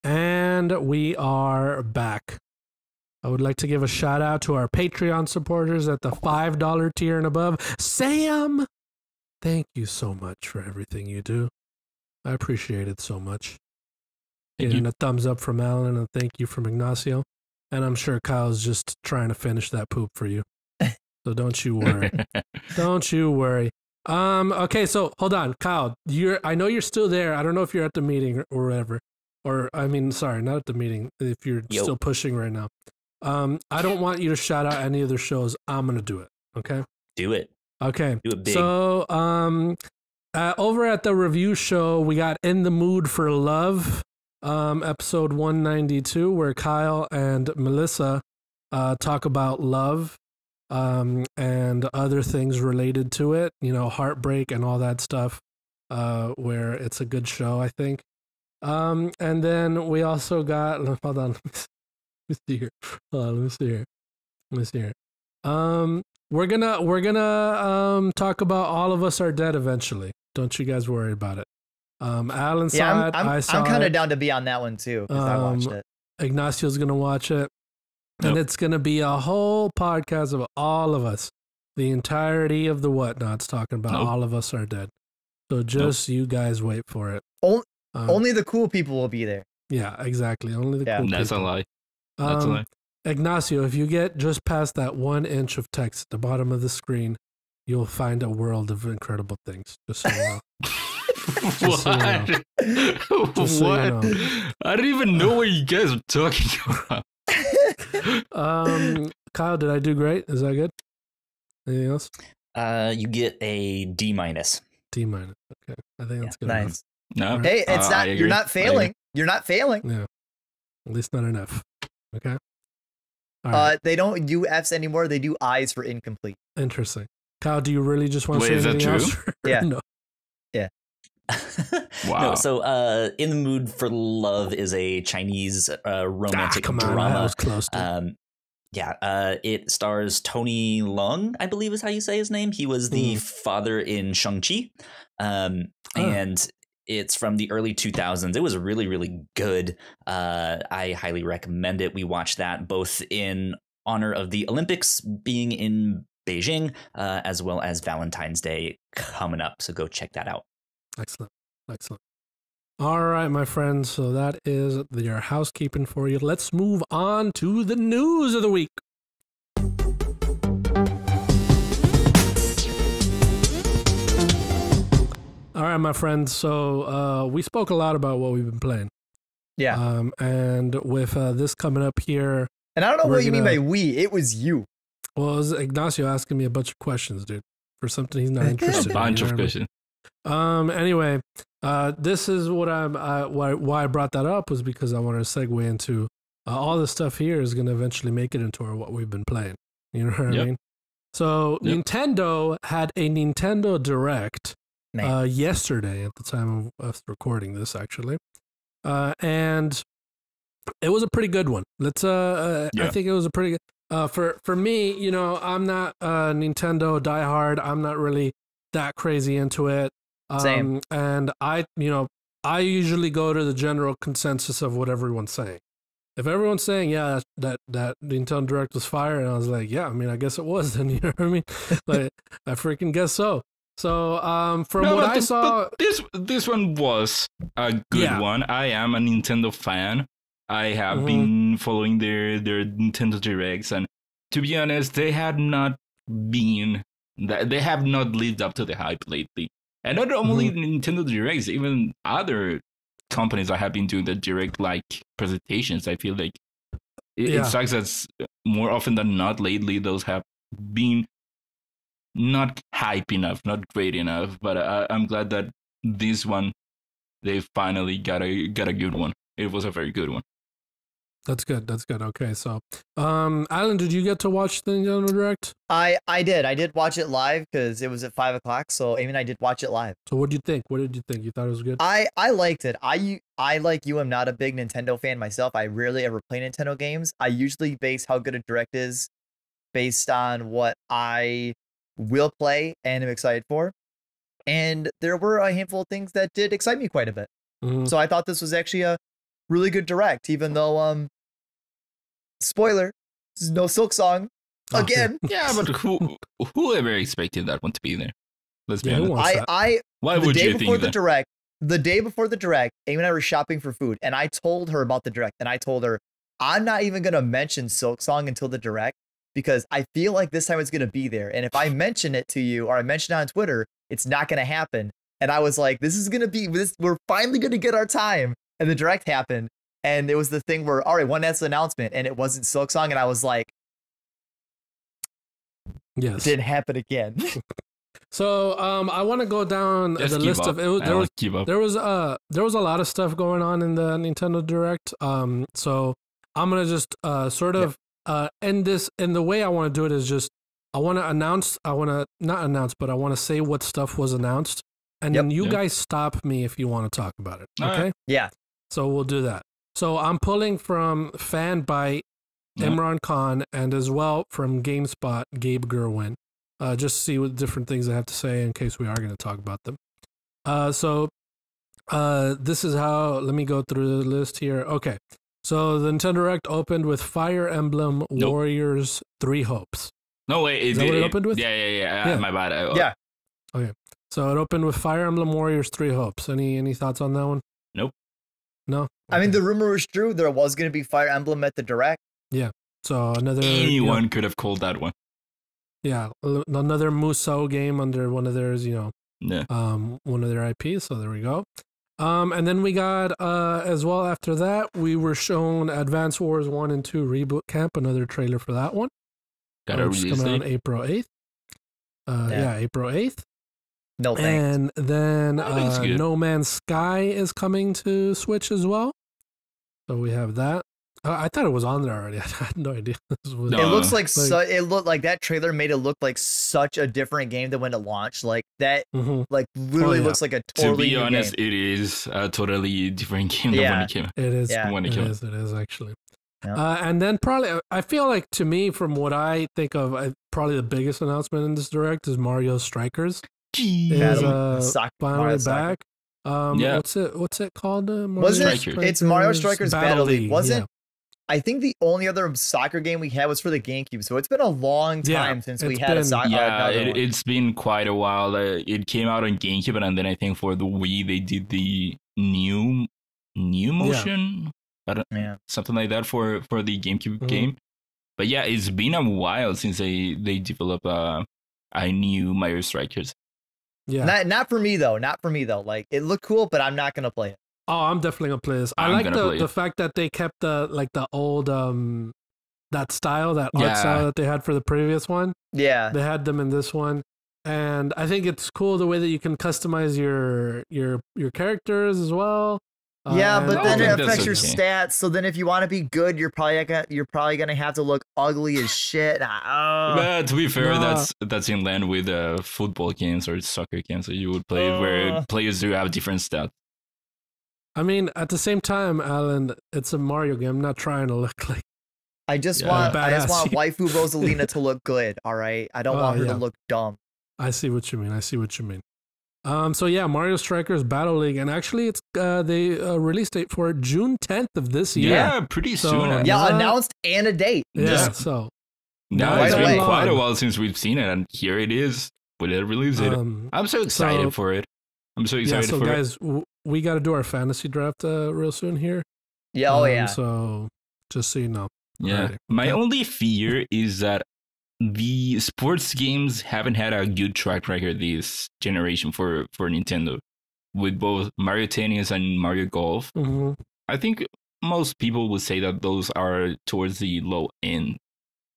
And we are back. I would like to give a shout out to our Patreon supporters at the $5 tier and above. Sam, thank you so much for everything you do. I appreciate it so much. Getting a thumbs up from Alan and a thank you from Ignacio. And I'm sure Kyle's just trying to finish that poop for you. So don't you worry. Don't you worry. Okay, so hold on, Kyle. I know you're still there. I don't know if you're at the meeting or whatever. Or I mean, sorry, not at the meeting. If you're still pushing right now. I don't want you to shout out any of their shows. I'm gonna do it. Okay. Do it. Okay. Do it big. So, over at the review show, we got In the Mood for Love, episode 192, where Kyle and Melissa talk about love, and other things related to it. You know, heartbreak and all that stuff. Where it's a good show, I think. And then we also got. Hold on. Let me see here. Hold on, let me see here. We're gonna talk about All of Us Are Dead eventually. Don't you guys worry about it. Alan saw it. I saw it. I'm kind of down to be on that one too because I watched it. Ignacio's gonna watch it, and it's gonna be a whole podcast of all of us, the entirety of the Whatnauts talking about All of Us Are Dead. So just you guys wait for it. Only the cool people will be there. Yeah, exactly. Only the cool That's people. a lie. That's a lie. Ignacio, if you get just past that 1 inch of text at the bottom of the screen, you'll find a world of incredible things. Just so you know. What? What? I don't even know what you guys are talking about. Kyle, did I do great? Is that good? Anything else? You get a D-. D-. Okay. I think that's good. Nice. No. Hey, it's not. You're not failing. You're not failing. Yeah. At least not enough. Okay. All right. They don't do F's anymore. They do I's for incomplete. Interesting. Kyle, do you really just want to say anything else? Yeah. No. Yeah. Wow. No, so In the Mood for Love is a Chinese romantic come on, drama. that was close to. It stars Tony Leung, I believe is how you say his name. He was the father in Shang-Chi. And it's from the early 2000s. It was really, really good. I highly recommend it. We watched that both in honor of the Olympics being in Beijing, as well as Valentine's Day coming up. So go check that out. Excellent. All right, my friends. So that is your housekeeping for you. Let's move on to the news of the week. All right, my friends. So we spoke a lot about what we've been playing. Yeah. And with this coming up here. And I don't know what you mean by we. It was you. Well, it was Ignacio asking me a bunch of questions, dude, for something he's not interested in. A bunch of questions. Anyway, this is what why I brought that up was because I wanted to segue into all the stuff here is going to eventually make it into what we've been playing. You know what I mean? So Nintendo had a Nintendo Direct yesterday at the time of us recording this, actually, and it was a pretty good one. I think it was a pretty good. For me, you know, I'm not a Nintendo diehard. I'm not really that crazy into it. Same. And I usually go to the general consensus of what everyone's saying. If everyone's saying, yeah, that Nintendo Direct was fire, and I was like, yeah, I mean, I guess it was then, you know what I mean? Like, I freaking guess so. So, I saw... This one was a good one. I am a Nintendo fan. I have been following their Nintendo Directs, and to be honest, they have not lived up to the hype lately. And not only Nintendo Directs, even other companies that have been doing the Direct-like presentations. I feel like it sucks that more often than not lately, those have been not hype enough, not great enough. But I'm glad that this one, they finally got a good one. It was a very good one. That's good. Okay, so, Alan, did you get to watch the Nintendo Direct? I did. I did watch it live because it was at 5 o'clock. So Amy and I did watch it live. So what did you think? You thought it was good? I liked it. I like you. I'm not a big Nintendo fan myself. I rarely ever play Nintendo games. I usually base how good a Direct is based on what I will play and am excited for. And there were a handful of things that did excite me quite a bit. So I thought this was actually a really good Direct, even though spoiler, there's no Silk Song again. Yeah, but whoever expected that one to be there? Let's be honest. Why would you think that? The day before the Direct, Amy and I were shopping for food, and I told her about the Direct, and I told her I'm not even gonna mention Silk Song until the Direct because I feel like this time it's gonna be there, and if I mention it to you or I mention it on Twitter, it's not gonna happen. And I was like, we're finally gonna get our time. And the Direct happened, and it was the thing where, all right, one has an announcement, and it wasn't Silk Song, and I was like, yes, it didn't happen again. So I want to go down the list of it. There was a lot of stuff going on in the Nintendo Direct. So I'm gonna just end this, and the way I want to do it is just I want to say what stuff was announced, and then you guys stop me if you want to talk about it. Okay? Yeah. So we'll do that. So I'm pulling from Fanbyte, Imran Khan, and as well from GameSpot, Gabe Gerwin, just to see what different things I have to say in case we are going to talk about them. This is how, let me go through the list here. Okay. So the Nintendo Direct opened with Fire Emblem Warriors 3 Hopes. No way. Is that what it opened with? Yeah. My bad. Yeah. Okay. So it opened with Fire Emblem Warriors 3 Hopes. Any thoughts on that one? Nope. No? Okay. I mean, the rumor was true. There was going to be Fire Emblem at the Direct. Yeah. So anyone could have called that one. Yeah. Another Musou game under one of theirs, one of their IPs. So there we go. And then we got, as well after that, we were shown Advance Wars 1 and 2 Reboot Camp, another trailer for that one. Got a release coming date? on April 8th. April 8th. No thanks. And then No Man's Sky is coming to Switch as well. So we have that. I thought it was on there already. I had no idea. It looks like it looked like that trailer made it look like such a different game than when it launched. Like that, like literally looks like a totally. To be honest, game. it is a totally different game than when it came. It is. When it is actually. And then probably, I feel like to me, from what I think of, probably the biggest announcement in this direct is Mario Strikers. Is finally back. What's it called? It's Mario Strikers Battle League. Wasn't? Yeah. I think the only other soccer game we had was for the GameCube, so it's been a long time since we had a soccer. Yeah, it's been quite a while. It came out on GameCube, and then I think for the Wii they did the new motion, something like that for the GameCube game. But yeah, it's been a while since they developed a new Mario Strikers. Yeah, not for me though. Not for me though. Like it looked cool, but I'm not gonna play it. Oh, I'm definitely gonna play this. I like the fact that they kept the old that style, that art style that they had for the previous one. Yeah, they had them in this one, and I think it's cool the way that you can customize your characters as well. Yeah, but then it affects your stats. So then, if you want to be good, you're probably gonna have to look ugly as shit. But to be fair, that's in line with football games or soccer games that you would play, where players do have different stats. I mean, at the same time, Alan, it's a Mario game. I'm not trying to look like. I just want waifu Rosalina to look good. All right, I don't want her to look dumb. I see what you mean. So yeah, Mario Strikers Battle League, and actually, it's they release date for it June 10th of this year. Yeah, pretty soon. Yeah, announced and a date. Yeah, so. Now it's been quite a while since we've seen it, and here it is with a release date. I'm so excited for it. I'm so excited for guys, we got to do our fantasy draft real soon here. Yeah, So just so you know. Yeah, already. My only fear is that the sports games haven't had a good track record this generation for Nintendo, with both Mario Tennis and Mario Golf. I think most people would say that those are towards the low end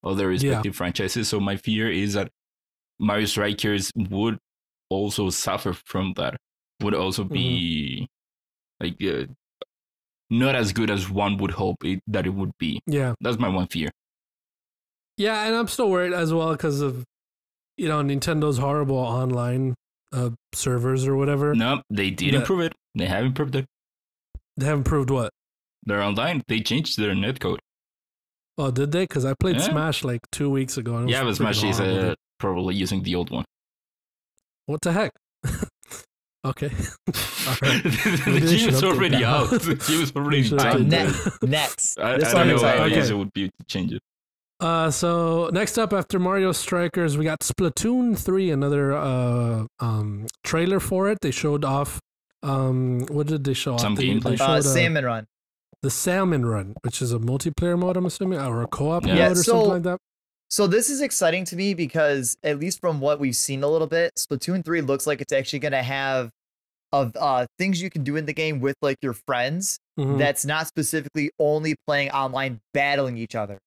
of their respective franchises. So my fear is that Mario Strikers would also suffer from that. Would also be like not as good as one would hope that it would be. Yeah, that's my one fear. Yeah, and I'm still worried as well because of Nintendo's horrible online servers or whatever. No, they did improve it. They have improved it. They have improved what? They're online. They changed their netcode. Oh, did they? Because I played Smash like 2 weeks ago. And but Smash is probably using the old one. What the heck? Okay. The game is already out. The game is already done. Next. I don't know how easy it would be to change it. So next up after Mario Strikers, we got Splatoon 3, another trailer for it. They showed off what did they show off? Some gameplay. Salmon Run. The Salmon Run, which is a multiplayer mode, I'm assuming, or a co-op mode or something like that. So this is exciting to me because, at least from what we've seen a little bit, Splatoon 3 looks like it's actually going to have things you can do in the game with like your friends that's not specifically only playing online battling each other.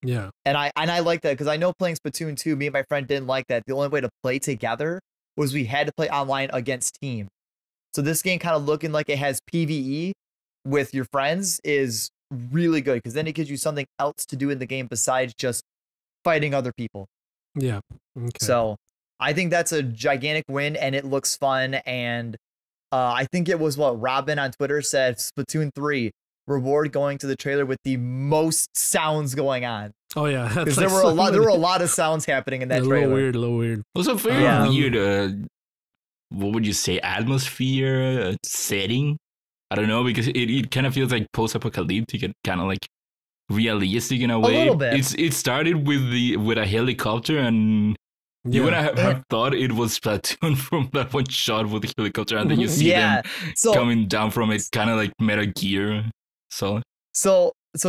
Yeah. And I like that because I know playing Splatoon 2, me and my friend didn't like that. The only way to play together was we had to play online against team. So this game kind of looking like it has PvE with your friends is really good because then it gives you something else to do in the game besides just fighting other people. Yeah. Okay. So I think that's a gigantic win and it looks fun. And I think it was what Robin on Twitter said, Splatoon 3 reward going to the trailer with the most sounds going on. Oh yeah. Because there were a lot of sounds happening in that trailer. A little weird. It was a very weird, what would you say, atmosphere, setting? I don't know, because it kind of feels like post-apocalyptic and kind of like realistic in a way. A little bit. It started with a helicopter, and you would have thought it was Splatoon from that one shot with the helicopter, and then you see them coming down from it, kind of like Metal Gear. So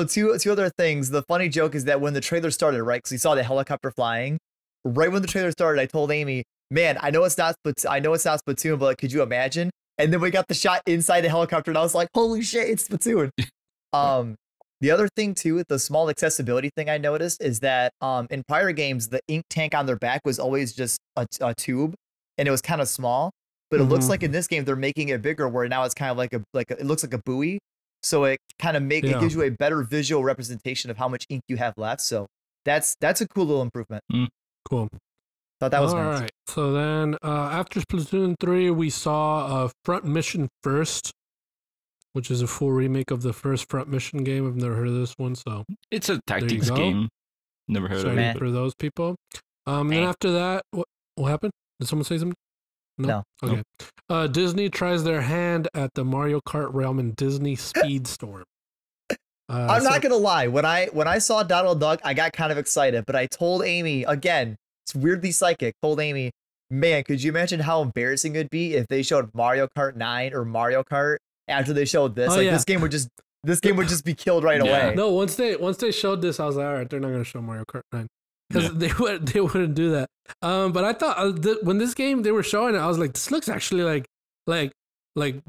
two other things. The funny joke is that when the trailer started, right? Because we saw the helicopter flying. Right when the trailer started, I told Amy, "Man, I know it's not Splatoon, but could you imagine?" And then we got the shot inside the helicopter, and I was like, "Holy shit, it's Splatoon!" The other thing too, the small accessibility thing I noticed is that in prior games, the ink tank on their back was always just a tube, and it was kind of small. But it looks like in this game they're making it bigger, where now it's kind of like it looks like a buoy. So it kind of it gives you a better visual representation of how much ink you have left. So that's a cool little improvement. Cool. Thought that was nice. All right. So then after Splatoon 3, we saw Front Mission First. which is a full remake of the first Front Mission game. I've never heard of this one, so It's a tactics game. Never heard of it. For those people. Then after that, what happened? Did someone say something? No. Okay. Disney tries their hand at the Mario Kart realm in Disney Speedstorm. I'm not gonna lie. When I saw Donald Duck, I got kind of excited, but I told Amy again. It's weirdly psychic. Told Amy, man, could you imagine how embarrassing it'd be if they showed Mario Kart 9 or Mario Kart after they showed this? This game would just be killed right away. No, once they showed this, I was like, all right, they're not gonna show Mario Kart 9 because they wouldn't do that. But I thought when this game they were showing it, I was like, this looks actually like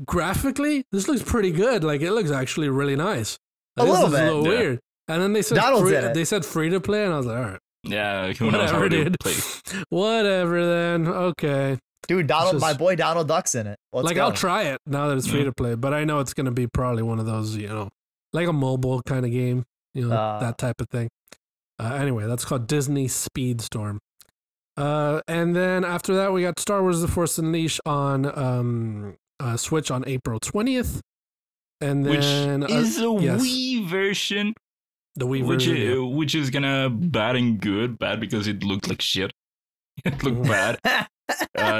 graphically, this looks pretty good. Like it looks actually really nice. A little bit. A little weird. And then they said free to play, and I was like, all right. Yeah, who knows how to play. Whatever then. Okay. Dude, my boy Donald Duck's in it. Let's go. I'll try it now that it's free to play, but I know it's gonna be probably one of those, like a mobile kind of game, that type of thing. Anyway, that's called Disney Speedstorm. And then after that, we got Star Wars: The Force Unleashed on Switch on April 20th. And then, which is a Wii version. The Wii version, which is gonna bad and good. Bad because it looked like shit. It looked bad,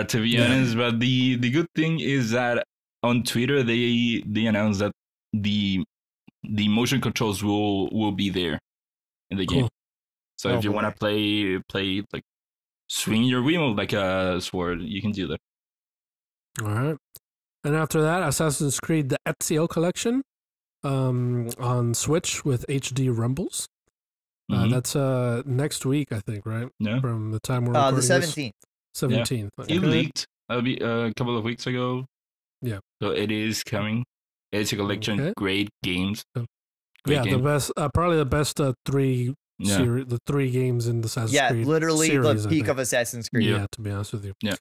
to be honest. But the good thing is that on Twitter they announced that the motion controls will be there in the game. So if you want to play like swing your Wiimote like a sword, you can do that. All right. And after that, Assassin's Creed: The Ezio Collection on Switch with HD rumbles. That's next week, I think, right? Yeah. From the time we're recording the 17th. 17th. Yeah. It leaked a couple of weeks ago. Yeah. So it is coming. Ezio Collection, great games. Great game. The best, probably the best three series, the 3 games in the Assassin's Creed. Yeah, literally series, the peak of Assassin's Creed. Yeah, to be honest with you. Yeah.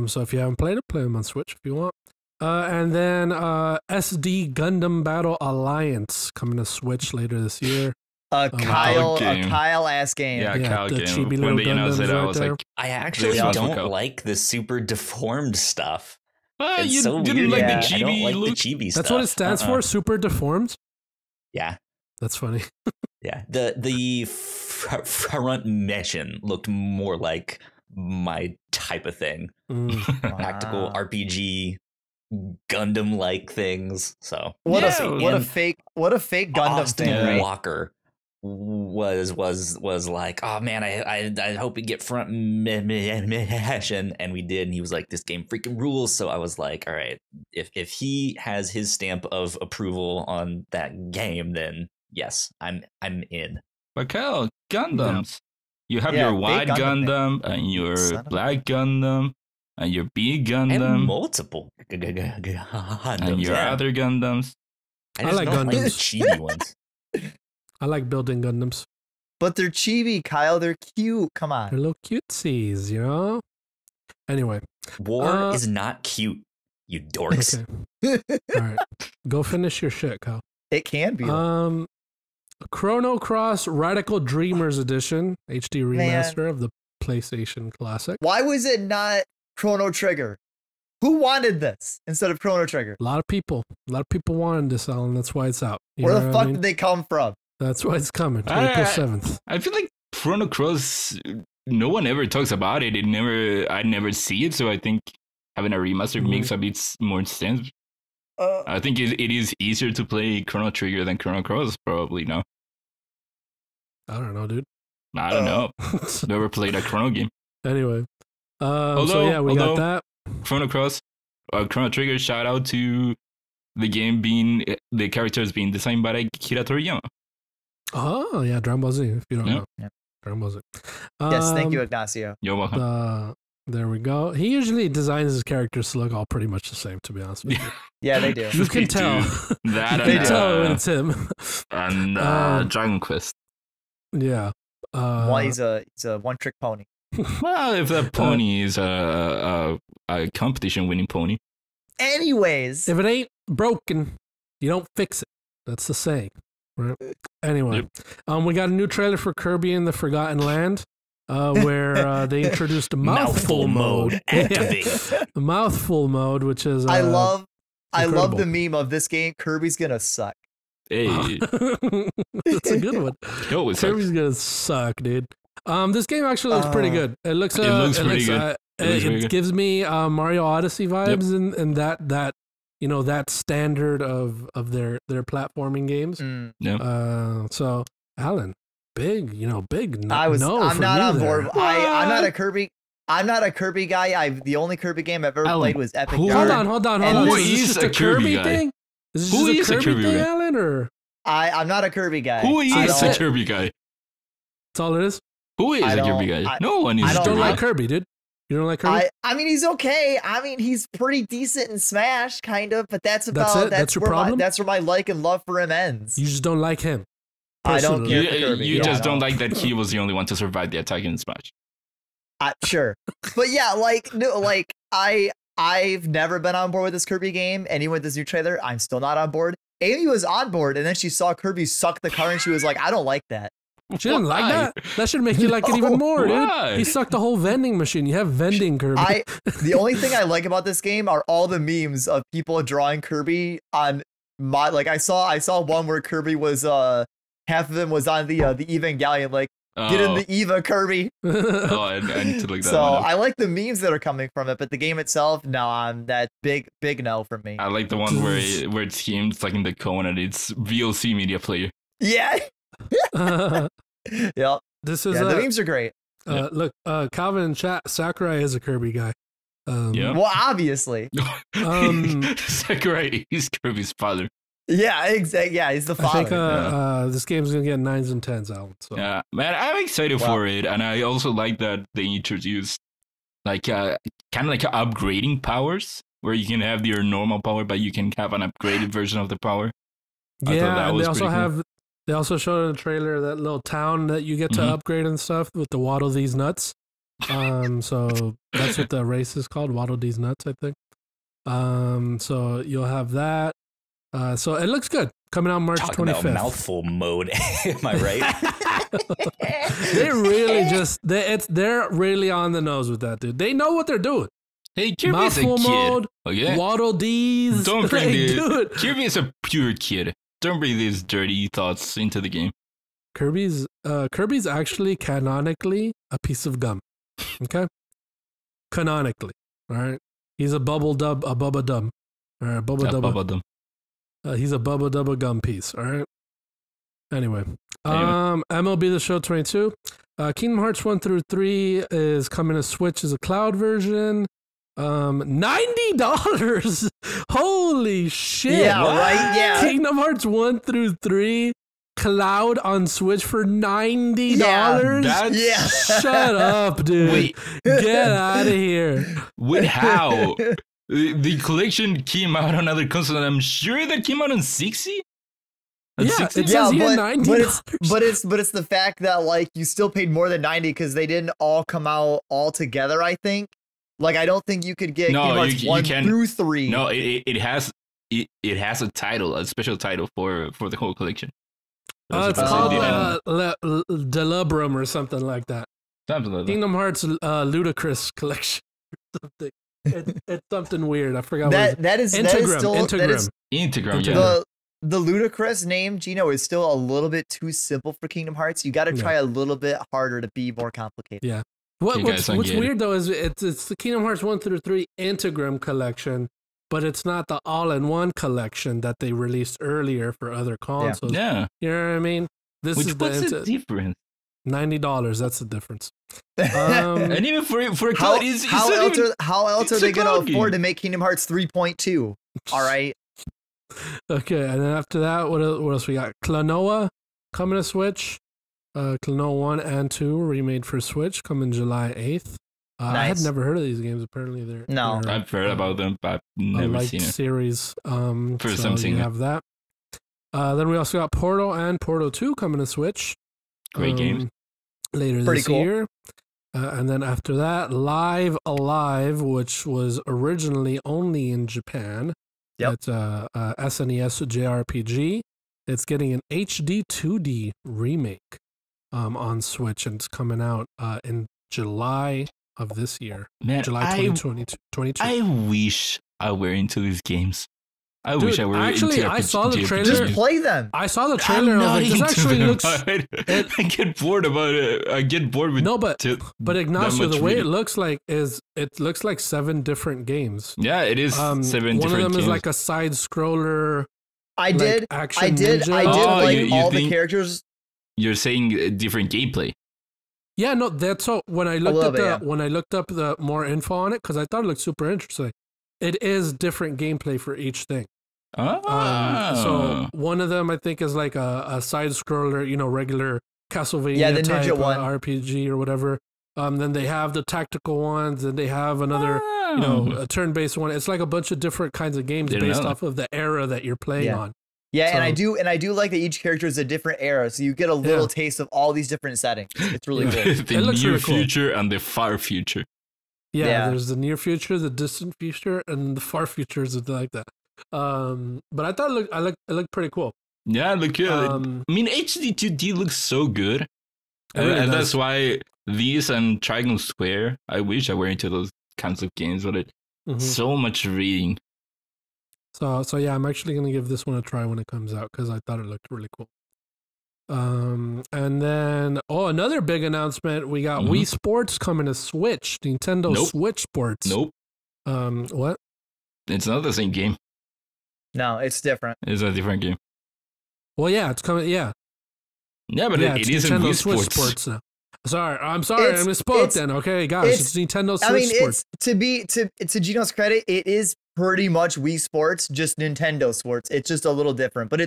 So if you haven't played it, play them on Switch if you want. And then SD Gundam Battle Alliance coming to Switch later this year. A Kyle ass game. Yeah, Kyle the game. chibi When they little announced it, Gundams I was right like, I actually don't like the super deformed stuff. It's you so didn't weird. like the I chibi don't like look? the chibi stuff. That's what it stands for. Super deformed. Yeah, that's funny. Yeah, the front mission looked more like my type of thing. Tactical RPG, Gundam-like things. So what a fake Gundam Austin thing, right? Walker was like, oh man, I hope we get front mission, and we did, and he was like, this game freaking rules. So I was like, all right, if he has his stamp of approval on that game, then yes, I'm in. But Kyle, Gundams. You have your white Gundam and your black Gundam and your big Gundam. And multiple Gundams. And your other Gundams. I like Gundams. Like the chibi ones. I like building Gundams. But they're chibi, Kyle. They're cute. Come on. They're little cutesies, Anyway. War is not cute, you dorks. Okay. All right. Go finish your shit, Kyle. It can be. Chrono Cross Radical Dreamers Edition, HD remaster of the PlayStation Classic. Why was it not Chrono Trigger? Who wanted this instead of Chrono Trigger? A lot of people wanted this, Alan. That's why it's out. Where the fuck did they come from? That's why it's coming. April 7th. I feel like Chrono Cross, no one ever talks about it. I never see it, so I think having a remaster makes a bit more sense. I think it is easier to play Chrono Trigger than Chrono Cross, probably, no? I don't know, dude. I don't know. Never played a Chrono game. Anyway. We got that. Chrono Cross, Chrono Trigger, shout out to the game the characters being designed by Akira Toriyama. Oh, yeah, Dragon Ball Z, if you don't know. Yeah. Dragon Ball Z. Yes, thank you, Ignacio. You're welcome. There we go. He usually designs his characters to look all pretty much the same, to be honest with you. Yeah, they do. You can tell. They tell when it's him. And Dragon Quest. Yeah. He's a one-trick pony. Well, if that pony is a competition-winning pony. Anyways. If it ain't broken, you don't fix it. That's the saying. Right? Anyway. We got a new trailer for Kirby and the Forgotten Land. Where they introduced a mouthful mode. Activate. The mouthful mode, which is I love I love the meme of this game. Kirby's gonna suck. Hey, that's a good one. Kirby's gonna suck, dude. This game actually looks pretty good. It looks pretty good. It gives me Mario Odyssey vibes and that that standard of their platforming games. Yeah. So Alan, big. I'm not on board. I'm not a Kirby. I'm not a Kirby guy. The only Kirby game I've ever played was Epic Yarn. Hold on. Who Is this is a Kirby guy? thing? Who is a Kirby thing, guy? Alan? Or I'm not a Kirby guy. Who is a Kirby guy? That's all it is. Who is a Kirby guy? No one is. I don't like Kirby, dude. You don't like Kirby? I mean, he's okay. I mean, he's pretty decent in Smash, kind of. But that's about that's your problem. That's where my like and love for him ends. You just don't like him. Personally. I don't care for Kirby. You just don't like that he was the only one to survive the attack in Smash. Sure, but yeah, I've never been on board with this Kirby game. And even with this new trailer, I'm still not on board. Amy was on board, and then she saw Kirby suck the car, and she was like, "I don't like that." She didn't like that. That should make you like it even more, dude. He sucked the whole vending machine. You have vending Kirby. The only thing I like about this game are all the memes of people drawing Kirby on I saw one where Kirby was half of him was on the Evangelion, get in the Eva, Kirby. I need to look that So one up. I like the memes that are coming from it, but the game itself, no, that big no for me. I like the one where it's him, it's like in the cone and it's VLC media player. Yeah. Yep. This is the memes are great. Look, Calvin in chat, Sakurai is a Kirby guy. Yeah. Well, obviously. Sakurai is Kirby's father. Yeah, exactly. Yeah, he's the father. I think this game's gonna get 9s and 10s out. So. Yeah, man, I'm excited for it, and I also like that they introduced kind of like upgrading powers, where you can have your normal power, but you can have an upgraded version of the power. Yeah, and they also showed in the trailer that little town that you get to upgrade and stuff with the Waddle These Nuts. So that's what the race is called, Waddle These Nuts, I think. So you'll have that. So it looks good. Coming out March 25th. About mouthful mode, am I right? They really they're really on the nose with that, dude. They know what they're doing. Hey, Kirby's a kid. Mode, okay? Waddle Dees. Don't bring this. Kirby is a pure kid. Don't bring these dirty thoughts into the game. Kirby's actually canonically a piece of gum. Okay? Canonically. All right? He's a Bubba Dub. All right, Bubba Dub. He's a Bubba Dubba gum piece. All right? Anyway. MLB The Show 22. Kingdom Hearts 1 through 3 is coming to Switch as a cloud version. $90. Holy shit. Yeah, right? Yeah. Kingdom Hearts 1 through 3 cloud on Switch for $90? Yeah. Shut up, dude. Wait. Get out of here. Wait, how? The collection came out on other consoles, and I'm sure that came out on 60? Yeah, it says here $90. But it's the fact that you still paid more than 90 because they didn't all come out all together, I think. I don't think you could get Kingdom Hearts 1 through 3. No, it has a title, a special title for the whole collection. It's called Delubrum or something like that. Something like that. Kingdom Hearts Ludicrous Collection. Something. It's something weird. I forgot that is Integrum. Integrum. The Ludicrous name, Gino, is still a little bit too simple for Kingdom Hearts. You got to try a little bit harder to be more complicated. Yeah. What's weird though is it's the Kingdom Hearts 1 through 3 Integrum collection, but it's not the all-in-one collection that they released earlier for other consoles. Yeah. You know what I mean? What's the difference? $90. That's the difference. And even for a cloud, how else are they going to afford to make Kingdom Hearts 3.2? All right. Okay, and then after that, what else we got? Klonoa coming to Switch. Klonoa 1 and 2 remade for Switch, coming July 8th. Nice. I had never heard of these games. Apparently, they're I've heard about them, but I've never seen it. Series. For so something. You have that. Then we also got Portal and Portal 2 coming to Switch. Great games. Later this year. And then after that, Live Alive, which was originally only in Japan. Yep. It's a SNES JRPG. It's getting an HD 2D remake on Switch, and it's coming out in July of this year. Man, July 2022. I wish I were into these games. I wish I were actually, into I saw the RPG. trailer. Just play them. I saw the trailer. I was like, this actually looks. I get bored about it. I get bored with but Ignacio, the way it looks like is it looks like 7 different games. Yeah, it is 7 different games. One of them is like a side scroller. I did like all the characters. You're saying different gameplay. Yeah, no, that's so. When I looked up the more info on it, because I thought it looked super interesting. It is different gameplay for each thing. So one of them I think is like a side scroller, regular Castlevania the type ninja one. RPG or whatever. Then they have the tactical ones, and they have another, a turn-based one. It's like a bunch of different kinds of games based off of the era that you're playing on. Yeah, so, and I do like that each character is a different era, so you get a little taste of all these different settings. It's really cool. The near future and the far future. Yeah, there's the near future, the distant future, and the far future is like that. But I thought it looked pretty cool. Yeah, look good. I mean, HD 2D looks so good, and that's why these and Triangle Square. I wish I were into those kinds of games, but so much reading. So yeah, I'm actually gonna give this one a try when it comes out because I thought it looked really cool. And then another big announcement: we got Wii Sports coming to Switch, Nintendo Switch Sports. Nope. What? It's not the same game. No, it's different. It's a different game. Well, yeah, it's coming. Yeah. Yeah, but it isn't Nintendo Wii Switch Sports now. I'm sorry, I misspoke then. Okay, guys, it's Nintendo Switch Sports. To Gino's credit, it is pretty much Wii Sports, just Nintendo Sports. It's just a little different, but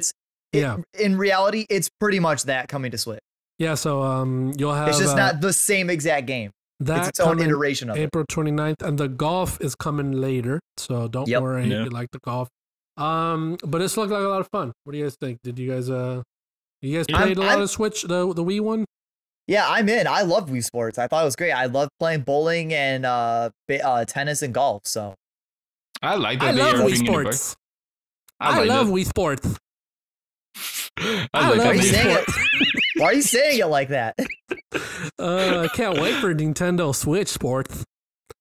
in reality, it's pretty much that coming to Switch. Yeah, so you'll have. It's just not the same exact game. It's its own iteration of April 29th, and the golf is coming later, so don't worry if you like the golf. But this looked like a lot of fun. What do you guys think? Did you guys played a lot of Switch, the Wii one? Yeah, I'm in. I love Wii Sports. I thought it was great. I love playing bowling and tennis and golf. So I like that. I love Wii Sports. I love Wii Sports. I love Wii Sports. Why are you saying it like that? I can't wait for Nintendo Switch Sports.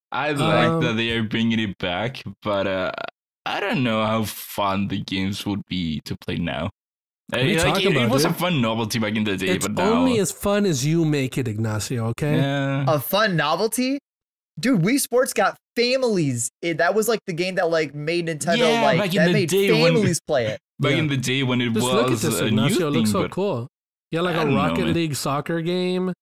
I like that they are bringing it back, but I don't know how fun the games would be to play now. It was a fun novelty back in the day, it's but now only as fun as you make it, Ignacio. Okay. Yeah. A fun novelty, dude. Wii Sports got families. That was like the game that made Nintendo made families play it. Back in the day when it was look at this, a Ignacio. new It thing, looks so cool. Yeah, like a Rocket League soccer game.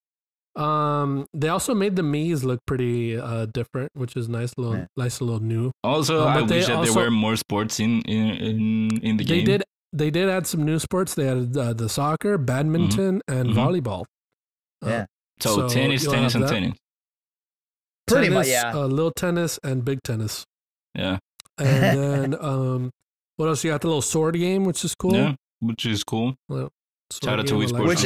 They also made the Mii's look pretty different, which is nice, a little new. Also, I wish that there were more sports in the game. They did add some new sports. They added the soccer, badminton, and volleyball. So tennis, and tennis. Pretty much, yeah. Little tennis and big tennis. Yeah. And then what else? You got the little sword game, which is cool. Yeah, which is cool. Shout out to Wii Sports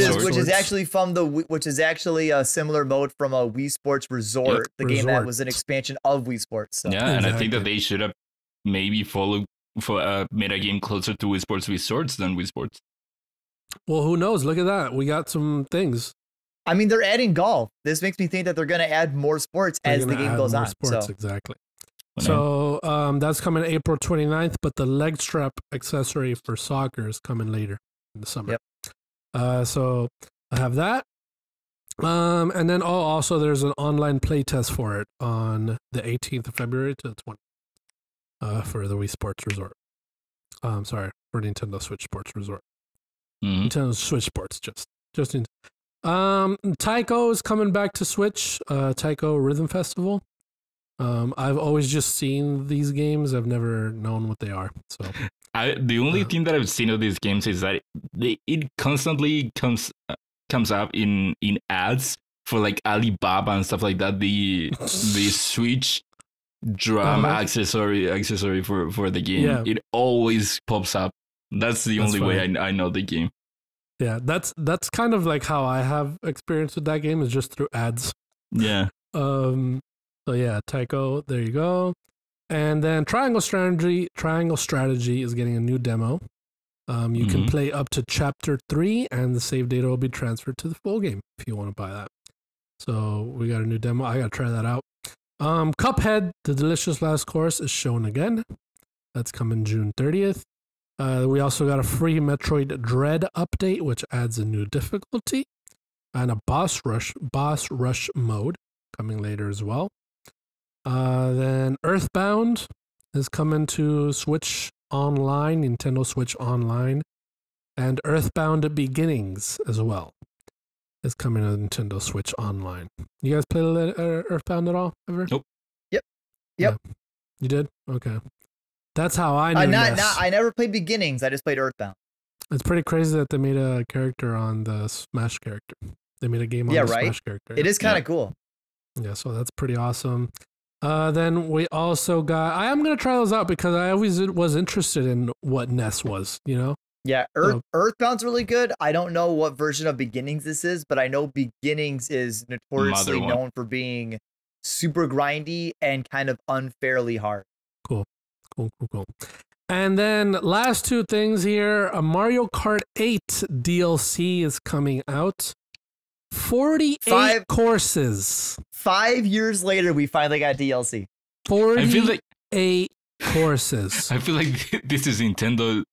which is actually a similar mode from a Wii Sports Resort, game that was an expansion of Wii Sports. So. Yeah, and I think that they should have maybe made a game closer to Wii Sports Resorts than Wii Sports. Well, who knows? Look at that. We got some things. I mean, they're adding golf. This makes me think that they're going to add more sports as the game goes on. Sports, exactly. So that's coming April 29th, but the leg strap accessory for soccer is coming later in the summer. Yep. So I have that. And then also there's an online playtest for it on the 18th of February to the 20th for the Wii Sports Resort. Sorry, for Nintendo Switch Sports Resort. Nintendo Switch Sports, just in. Taiko is coming back to Switch. Taiko Rhythm Festival. I've always just seen these games. I've never known what they are. So the only thing that I've seen of these games is that it constantly comes up in ads for like Alibaba and stuff like that. The Switch drum accessory for the game. Yeah. It always pops up. That's the only way I know the game. Yeah, that's kind of like how I have experience with that game, is just through ads. Yeah. So yeah, Taiko, there you go. And then Triangle Strategy is getting a new demo. You can play up to Chapter 3, and the save data will be transferred to the full game if you want to buy that. So we got a new demo. I got to try that out. Cuphead, The Delicious Last Course, is shown again. That's coming June 30th. We also got a free Metroid Dread update, which adds a new difficulty, and a boss rush mode coming later as well. Then Earthbound is coming to Switch Online, Nintendo Switch Online, and Earthbound Beginnings as well is coming to Nintendo Switch Online. You guys play Earthbound at all ever? Nope. Yep. Yeah. You did? Okay. That's how I knew. I never played Beginnings. I just played Earthbound. It's pretty crazy that they made a character on the Smash character. They made a game on the Smash character. It is kind of cool. Yeah, so that's pretty awesome. Then we also got. I am gonna try those out because I always was interested in what Ness was. You know. Yeah, Earthbound's really good. I don't know what version of Beginnings this is, but I know Beginnings is notoriously known for being super grindy and kind of unfairly hard. Cool. And then last two things here. A Mario Kart 8 DLC is coming out. 48 courses. 5 years later, we finally got DLC. 48 courses. I feel like this is Nintendo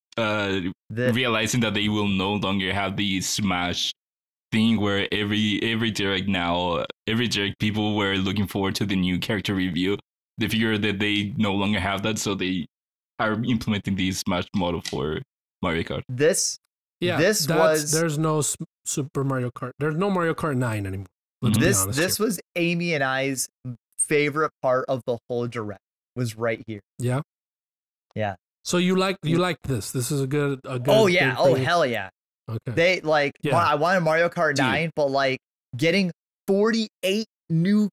realizing that they will no longer have the Smash thing where every direct people were looking forward to the new character review. They figure that they no longer have that, so they are implementing the Smash model for Mario Kart. There's no Super Mario Kart. There's no Mario Kart 9 anymore. This was Amy and I's favorite part of the whole direct. Was right here. Yeah. Yeah. So you like this? This is a good. Oh yeah! Oh hell yeah! Okay. I wanted Mario Kart 9, but like getting 48 new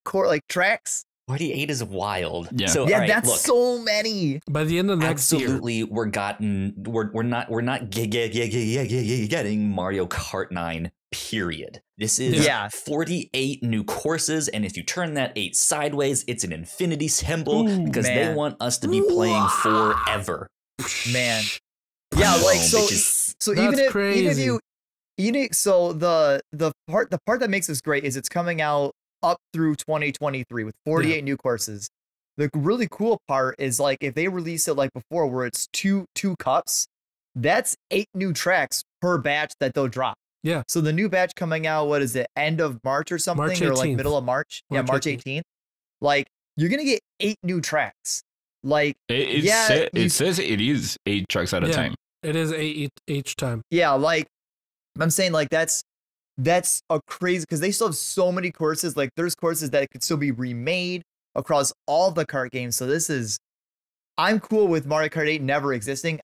tracks. 48 is wild. Yeah. So, yeah, that's so many. By the end of next year, we're not getting Mario Kart 9. Period. This is 48 new courses, and if you turn that 8 sideways, it's an infinity symbol because they want us to be playing forever. Man. Yeah, like so even if the part that makes this great is it's coming out up through 2023 with 48 new courses. The really cool part is like if they release it like before where it's two cups, that's 8 new tracks per batch that they'll drop. Yeah. So the new batch coming out, what is it, end of March or something? March or like middle of March? March 18th. Like you're gonna get 8 new tracks. Like it says it is 8 tracks at a time. It is 8 each time. Yeah, like I'm saying like that's a crazy because they still have so many courses. Like there's courses that could still be remade across all the kart games. So I'm cool with Mario Kart 8 never existing.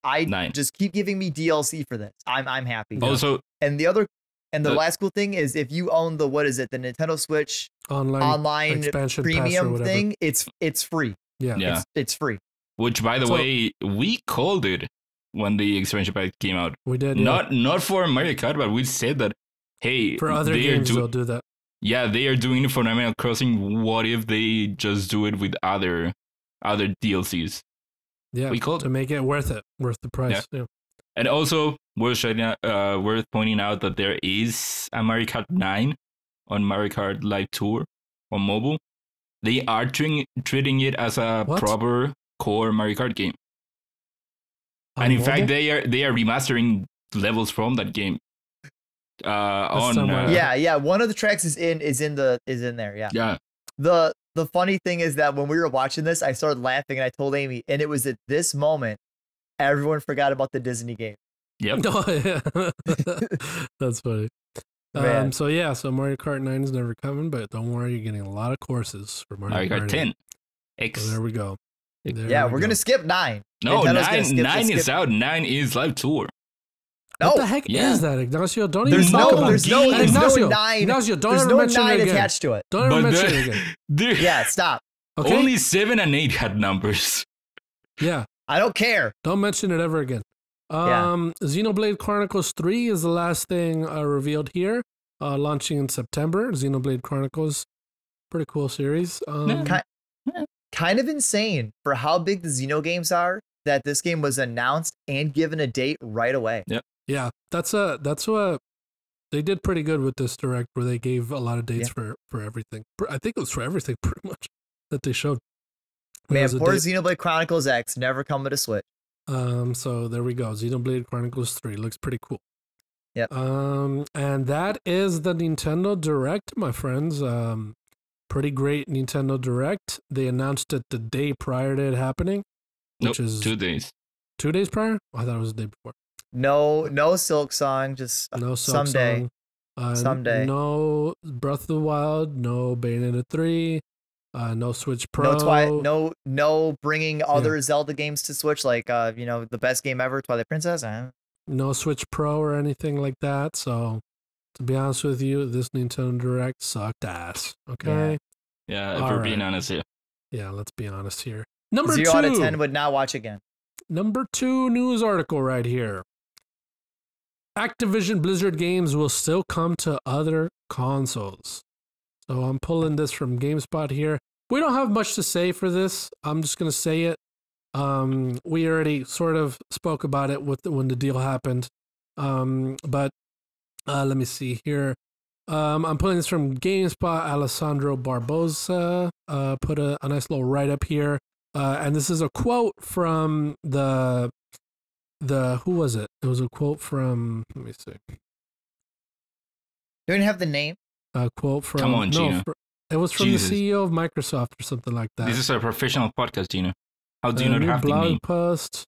Just keep giving me DLC for this. I'm happy. Also, the last cool thing is if you own the Nintendo Switch online expansion premium thing, it's free. Yeah. It's free. Which by the way, we called it when the expansion pack came out. We did. Not for Mario Kart, but we said that hey, for other games they'll do that. Yeah, they are doing it for Animal Crossing. What if they just do it with other DLCs? Yeah, we called to make it worth the price. Yeah. And also worth pointing out that there is a Mario Kart 9 on Mario Kart Live Tour on mobile. They are treating it as a proper core Mario Kart game. And in fact, they are remastering levels from that game. One of the tracks is in there. Yeah. The funny thing is that when we were watching this, I started laughing and I told Amy, and it was at this moment everyone forgot about the Disney game. Yep. That's funny. So Mario Kart 9 is never coming, but don't worry, you're getting a lot of courses for Mario Kart 10. So there we go. We're gonna skip 9. No, 9 is out. 9 is Live Tour. What the heck is that, Ignacio? Don't there's even no, talk about there's no, there's Ignacio, no 9. Ignacio, don't there's ever no mention 9 it again. attached to it. Don't ever mention it again. Yeah, stop. Okay? Only 7 and 8 had numbers. Yeah. I don't care. Don't mention it ever again. Xenoblade Chronicles 3 is the last thing revealed here. Launching in September. Xenoblade Chronicles. Pretty cool series. Kind of insane for how big the Xeno games are that this game was announced and given a date right away. Yep. Yeah, that's what they did pretty good with this direct where they gave a lot of dates for everything. I think it was for everything pretty much that they showed. Man, poor Xenoblade Chronicles X never coming to Switch. So there we go. Xenoblade Chronicles 3 looks pretty cool. Yep. And that is the Nintendo Direct, my friends. Pretty great Nintendo Direct. They announced it the day prior to it happening, which is 2 days. 2 days prior. I thought it was the day before. No Silk Song, just No Silk someday. Song. Someday. No Breath of the Wild. No Bayonetta 3. No Switch Pro. No bringing other Zelda games to Switch, like the best game ever, Twilight Princess. No Switch Pro or anything like that. So, to be honest with you, this Nintendo Direct sucked ass. Okay. Yeah, if we're being honest here. Yeah, let's be honest here. Number 2 out of 10 would not watch again. Number 2 news article right here. Activision Blizzard games will still come to other consoles. So I'm pulling this from GameSpot here. We don't have much to say for this. I'm just going to say it. We already sort of spoke about it when the deal happened. But let me see here. I'm pulling this from GameSpot. Alessandro Barbosa put a nice little write-up here. And this is a quote from the who was it? It was a quote from, let me see. Don't have the name. A quote from, come on, Gino. It was from the CEO of Microsoft or something like that. This is a professional podcast, Gino. How do you not have the blog name? Post.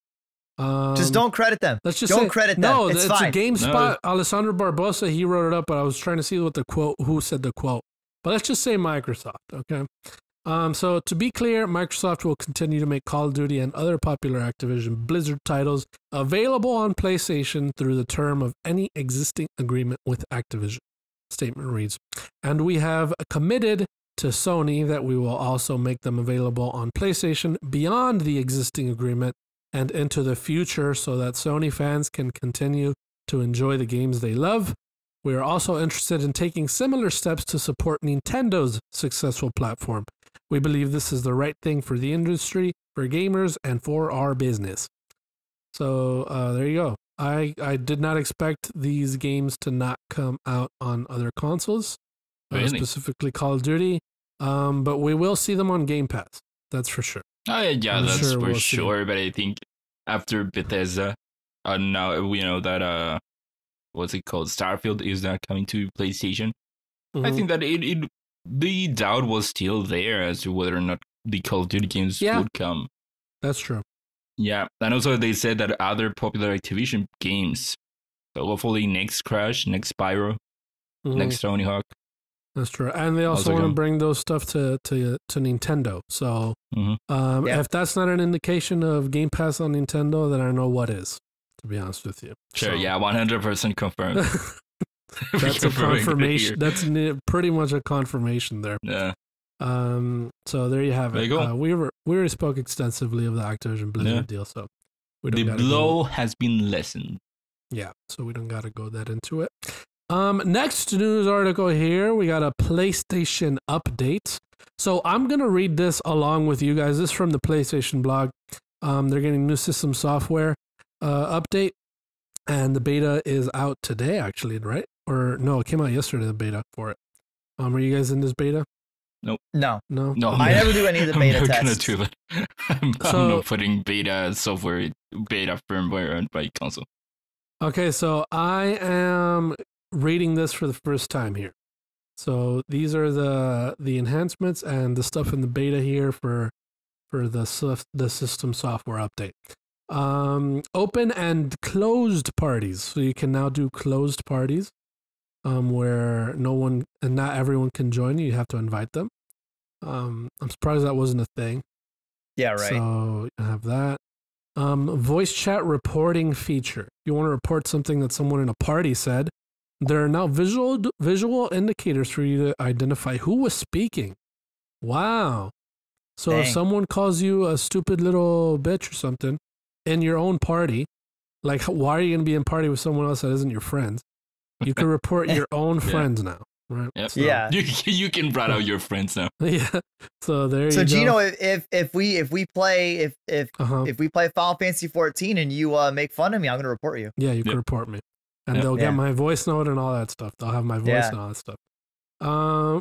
Just don't credit them. Let's just don't credit them. No, it's fine. A GameSpot. No. Alessandro Barbosa, he wrote it up, but I was trying to see what the quote, who said the quote. But let's just say Microsoft, okay? So to be clear, Microsoft will continue to make Call of Duty and other popular Activision Blizzard titles available on PlayStation through the term of any existing agreement with Activision. Statement reads, and we have committed to Sony that we will also make them available on PlayStation beyond the existing agreement and into the future so that Sony fans can continue to enjoy the games they love. We are also interested in taking similar steps to support Nintendo's successful platform. We believe this is the right thing for the industry, for gamers, and for our business. So there you go. I did not expect these games to not come out on other consoles, really? Specifically Call of Duty, but we will see them on Game Pass. That's for sure. Oh yeah, that's for sure. But I think after Bethesda, now we know that what's it called? Starfield is not coming to PlayStation. Mm-hmm. I think that the doubt was still there as to whether or not the Call of Duty games would come. That's true. Yeah, and also they said that other popular Activision games, so hopefully next Crash, next Spyro, next Tony Hawk. That's true, and they also want to bring those stuff to Nintendo. So if that's not an indication of Game Pass on Nintendo, then I don't know what is. To be honest with you. Sure. So, yeah, 100% confirmed. That's a confirmation. That's pretty much a confirmation there. Yeah. So there you have it. There you go. We already spoke extensively of the Activision Blizzard deal, so the blow has been lessened. Yeah, so we don't gotta go that into it. Next news article here, we got a PlayStation update. So I'm gonna read this along with you guys. This is from the PlayStation blog. They're getting new system software update, and the beta is out today, actually, right? Or no, it came out yesterday. The beta for it. Are you guys in this beta? Nope. No. I never do any of the beta tests. I'm not gonna do that. I'm not putting beta software, beta firmware on my console. Okay, so I am reading this for the first time here. So these are the enhancements and the stuff in the beta here for the system software update. Open and closed parties. So you can now do closed parties. Where no one and not everyone can join you. You have to invite them. I'm surprised that wasn't a thing. Yeah, right. So you have that. Voice chat reporting feature. You want to report something that someone in a party said. There are now visual indicators for you to identify who was speaking. Wow. So if someone calls you a stupid little bitch or something in your own party, like why are you going to be in party with someone else that isn't your friends? You can report your own friends now, right? Yep. So, yeah, you can brat out your friends now. Yeah. So there you go. So Gino, if we play Final Fantasy 14 and you make fun of me, I'm gonna report you. Yeah, you can report me, and they'll get my voice note and all that stuff. They'll have my voice and all that stuff.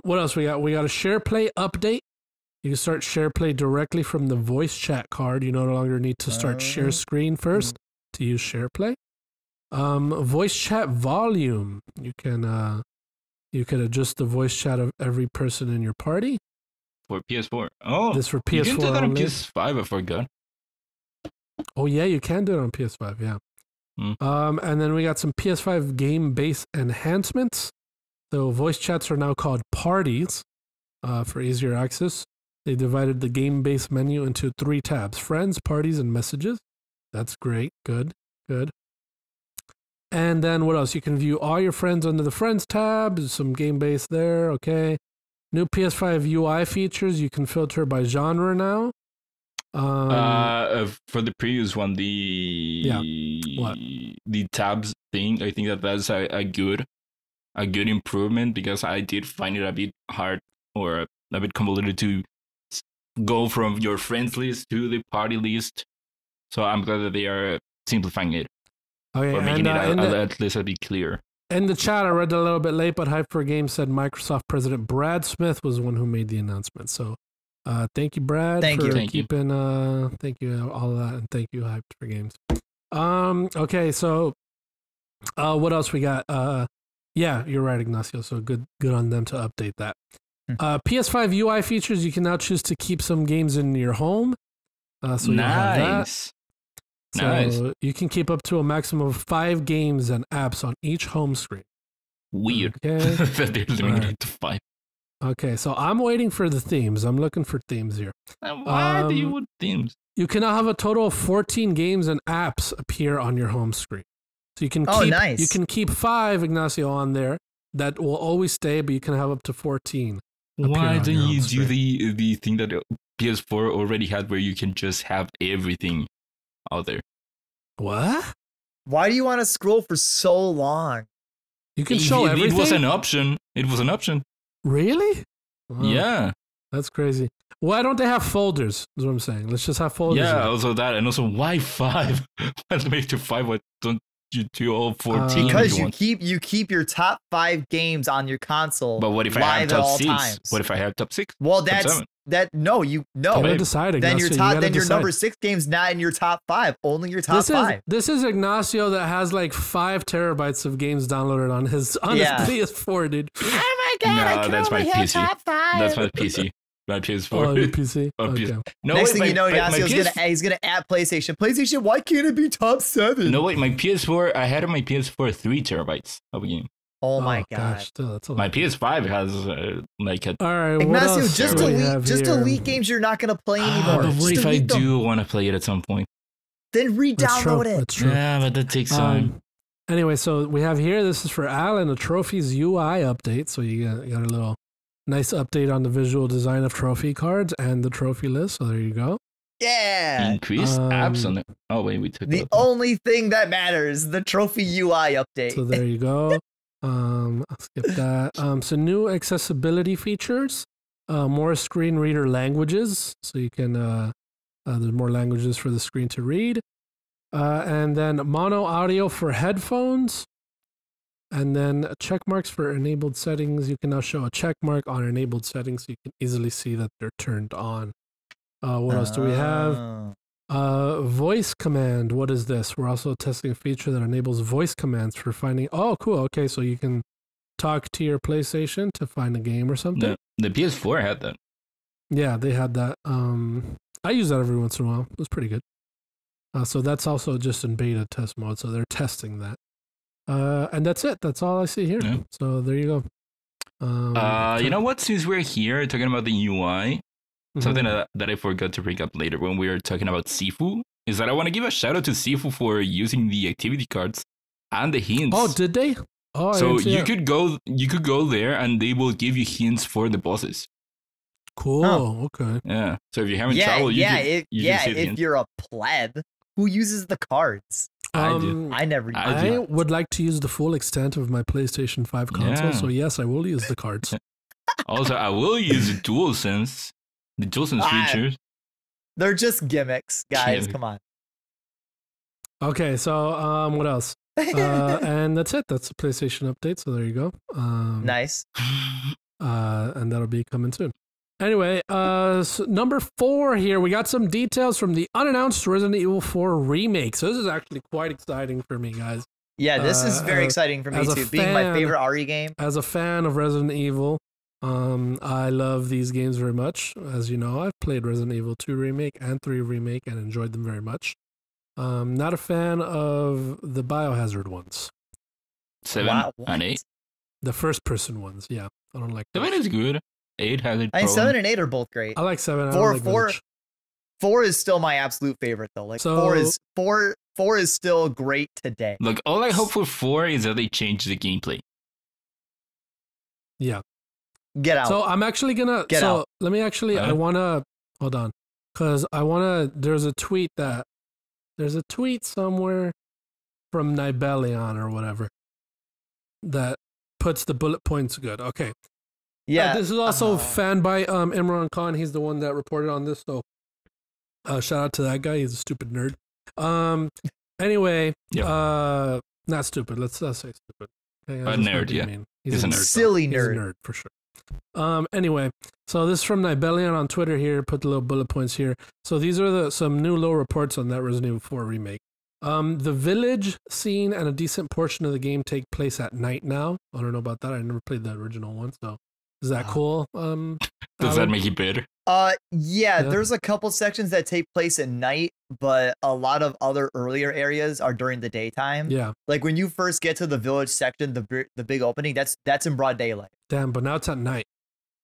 What else we got? We got a share play update. You can start share play directly from the voice chat card. You no longer need to start share screen first to use share play. Voice chat volume. You can adjust the voice chat of every person in your party. For PS4. Oh, this for PS4 you can do that on only. PS5, I forgot. Oh yeah, you can do it on PS5, yeah. And then we got some PS5 game-based enhancements. So voice chats are now called parties for easier access. They divided the game-based menu into 3 tabs: friends, parties, and messages. That's great. Good. And then what else? You can view all your friends under the friends tab. There's some game-based there. Okay. New Ps5 UI features. You can filter by genre now. For the previous one, the tabs thing, I think that's a good improvement, because I did find it a bit hard or a bit convoluted to go from your friends list to the party list. So I'm glad that they are simplifying it. Okay, or making it at least a bit clear. In the chat, I read a little bit late, but Hype for Games said Microsoft President Brad Smith was the one who made the announcement. So thank you, Brad, thank you, thank you, all of that, and thank you, Hype for Games. Okay, so what else we got? Yeah, you're right, Ignacio. So good on them to update that. PS5 UI features, you can now choose to keep some games in your home. So you have that. So you can keep up to a maximum of 5 games and apps on each home screen. Weird. Okay. That they're limiting it to 5. Okay, so I'm waiting for the themes. I'm looking for themes here. Why do you want themes? You can now have a total of 14 games and apps appear on your home screen. So you can keep, you can keep 5, Ignacio, on there. That will always stay, but you can have up to 14. Why don't you do the thing that PS4 already had, where you can just have everything out there? What? Why do you want to scroll for so long? You can show everything. It was an option. It was an option. Really? Wow. Yeah. That's crazy. Why don't they have folders? Is what I'm saying. Let's just have folders. Yeah, also that, and also why 5? Why make it to 5? Why don't you do all 14? Because you keep your top 5 games on your console. But what if I have top 6? What if I have top 6? Well, that's no. You decide, then your number 6 game's not in your top 5. Only your top 5. This is Ignacio that has like 5 terabytes of games downloaded on his PS4, dude. Oh my god! No, that's my PC. Top 5. That's my PC. My PS4. Oh, your PC. Okay. No, next thing you know, he's gonna add PlayStation. PlayStation, why can't it be top 7? No, wait, my PS4. I had on my PS4 3 terabytes of a game. Oh my gosh, that's a lot. My PS5 has like a. All right, Ignacio, just delete games you're not gonna play anymore. But what if I do want to play it at some point? Then re-download it. That's true. Yeah, but that takes time. Anyway, so we have here. This is for Alan, a trophies UI update. So you got a little nice update on the visual design of trophy cards and the trophy list. So there you go. Yeah. Increased apps on it. Oh wait, we took the only thing that matters, the trophy UI update. So there you go. I'll skip that. So new accessibility features, more screen reader languages. So you can there's more languages for the screen to read. And then mono audio for headphones. And then check marks for enabled settings. You can now show a check mark on enabled settings, so you can easily see that they're turned on. What else do we have? Voice command. What is this? We're also testing a feature that enables voice commands for finding. Oh, cool. Okay, so you can talk to your PlayStation to find a game or something. The PS4 had that. Yeah, they had that. I use that every once in a while. It was pretty good. So that's also just in beta test mode. So they're testing that. And that's it. That's all I see here. Yeah. So there you go. You know what? Since we're here talking about the UI, something that I forgot to bring up later when we were talking about Sifu is that I want to give a shout out to Sifu for using the activity cards and the hints. Oh, did they? Oh, so you could go there and they will give you hints for the bosses. Cool. Oh. Okay. Yeah. So if you're having trouble, if you're a pleb who uses the cards. I do. I never. I would like to use the full extent of my PlayStation 5 console, so yes, I will use the cards. Also, I will use the DualSense features. They're just gimmicks, guys. Come on. Okay, so what else? And that's it. That's the PlayStation update. So there you go. Nice. And that'll be coming soon. Anyway, so number 4 here, we got some details from the unannounced Resident Evil 4 remake. So this is actually quite exciting for me, guys. Yeah, this is very exciting for me too, being my favorite RE game. As a fan of Resident Evil, I love these games very much. As you know, I've played Resident Evil 2 Remake and 3 Remake and enjoyed them very much. Not a fan of the Biohazard ones. 7 and 8? The first-person ones, yeah. I don't like 7 is good. 8 has it. I mean, 7 and 8 are both great. I like 7. 4 is still my absolute favorite though. Like so, 4 is still great today. Look, all I hope for 4 is that they change the gameplay. Yeah. Get out. So I'm actually gonna let me actually I wanna hold on. Cause there's a tweet somewhere from Nibelion or whatever that puts the bullet points good. Okay. Yeah. This is also fan by Imran Khan. He's the one that reported on this, so shout out to that guy. He's a stupid nerd. Anyway, not stupid. Let's say stupid. Okay, a nerd, yeah. He's a nerd. Silly nerd. He's a nerd for sure. Anyway, so this is from Nibelion on Twitter here. Put the little bullet points here. So these are some new low reports on that Resident Evil 4 remake. The village scene and a decent portion of the game take place at night now. I don't know about that. I never played the original one, so is that cool? Does that make you better? Yeah, there's a couple sections that take place at night, but a lot of other earlier areas are during the daytime. Yeah. Like when you first get to the village section, the big opening, that's in broad daylight. Damn, but now it's at night.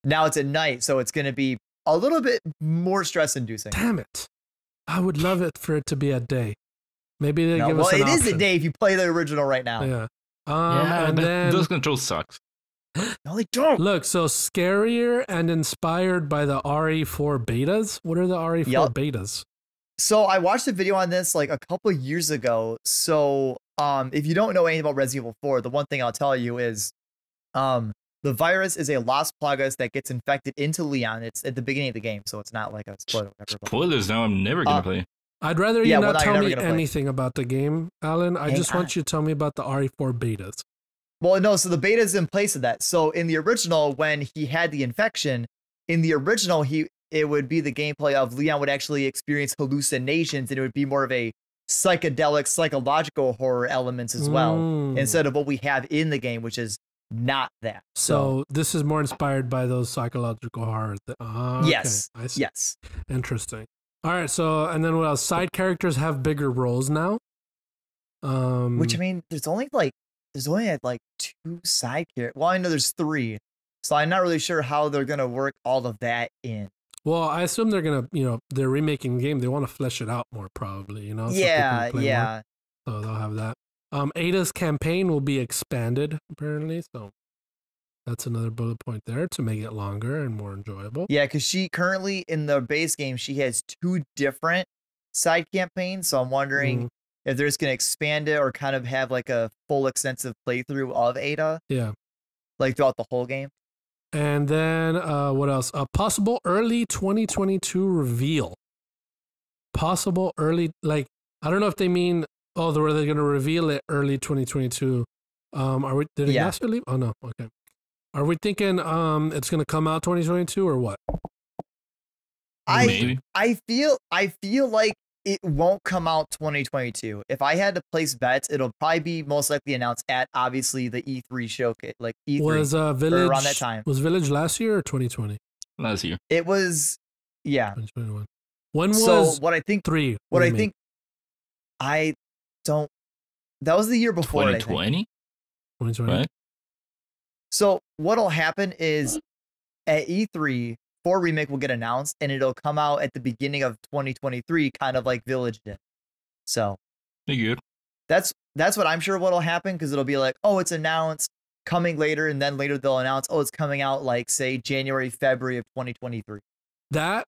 Now it's at night, so it's going to be a little bit more stress-inducing. Damn it. I would love it for it to be at day. Maybe they give us an option. Well, it is a day if you play the original right now. Yeah. And then those controls sucks. No, they don't. Look, so scarier and inspired by the RE4 betas. What are the RE4 betas? So I watched a video on this like a couple years ago. So if you don't know anything about Resident Evil 4, the one thing I'll tell you is the virus is a lost plagas that gets infected into Leon. It's at the beginning of the game, so it's not like a spoiler. Spoilers now, I'm never going to play. I'd rather you not tell me anything about the game, Alan. I just want you to tell me about the RE4 betas. Well, no, so the beta is in place of that. So in the original, when he had the infection, in the original, it would be the gameplay of Leon would actually experience hallucinations, and it would be more of a psychedelic, psychological horror elements as well, instead of what we have in the game, which is not that. So this is more inspired by those psychological horror. Yes. I see. Yes. Interesting. All right. So, and then what else? Side characters have bigger roles now. Which I mean, there's only like 2 side characters. Well, I know there's 3. So I'm not really sure how they're going to work all of that in. Well, I assume they're going to, they're remaking the game. They want to flesh it out more probably, So yeah. More. So they'll have that. Ada's campaign will be expanded apparently. So that's another bullet point there to make it longer and more enjoyable. Yeah, because she currently in the base game, she has 2 different side campaigns. So I'm wondering if they're just going to expand it or kind of have like a full extensive playthrough of Ada. Yeah. Like throughout the whole game. And then what else? A possible early 2022 reveal. Possible early, like, I don't know if they mean, they're going to reveal it early 2022. Did it actually leave? Oh, no. Okay. Are we thinking it's going to come out 2022 or what? I feel like it won't come out 2022. If I had to place bets, it'll probably be most likely announced at obviously the E3 showcase, like E3 was Village around that time. Was Village last year or 2020? Last year. It was 2021. When was what I think 3? What I think I don't. That was the year before. 2020. 2020. Right. So what'll happen is at E3. 4 Remake will get announced, and it'll come out at the beginning of 2023, kind of like Village did. So, good. That's what I'm sure what'll happen, because it'll be like, oh, it's announced coming later, and then later they'll announce, oh, it's coming out like say January, February of 2023. That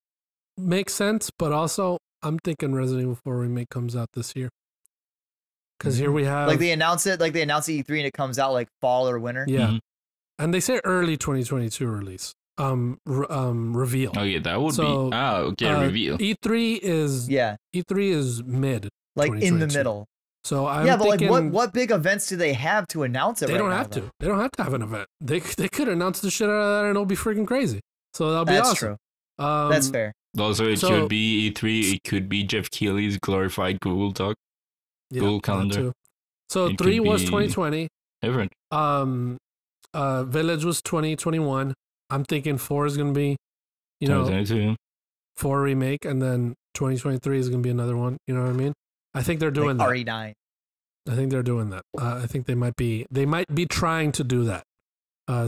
makes sense, but also I'm thinking Resident Evil 4 Remake comes out this year. Because here we have they announce it at E3, and it comes out like fall or winter. Yeah, and they say early 2022 release. Reveal. Oh yeah, that would be reveal. E3 is mid, like in the middle. So I'm thinking, like what big events do they have to announce it? They don't have to. They don't have to have an event. They could announce the shit out of that and it'll be freaking crazy. So that'll be That's awesome. true. That's fair. Also, it could be E3. It could be Jeff Keighley's glorified Google Doc, Google Calendar. So It 3 could was be 2020. Different. Village was 2021. I'm thinking 4 is gonna be, 2022. 4 remake, and then 2023 is gonna be another one. You know what I mean? I think they're doing that. RE9. I think they're doing that. I think they might be trying to do that.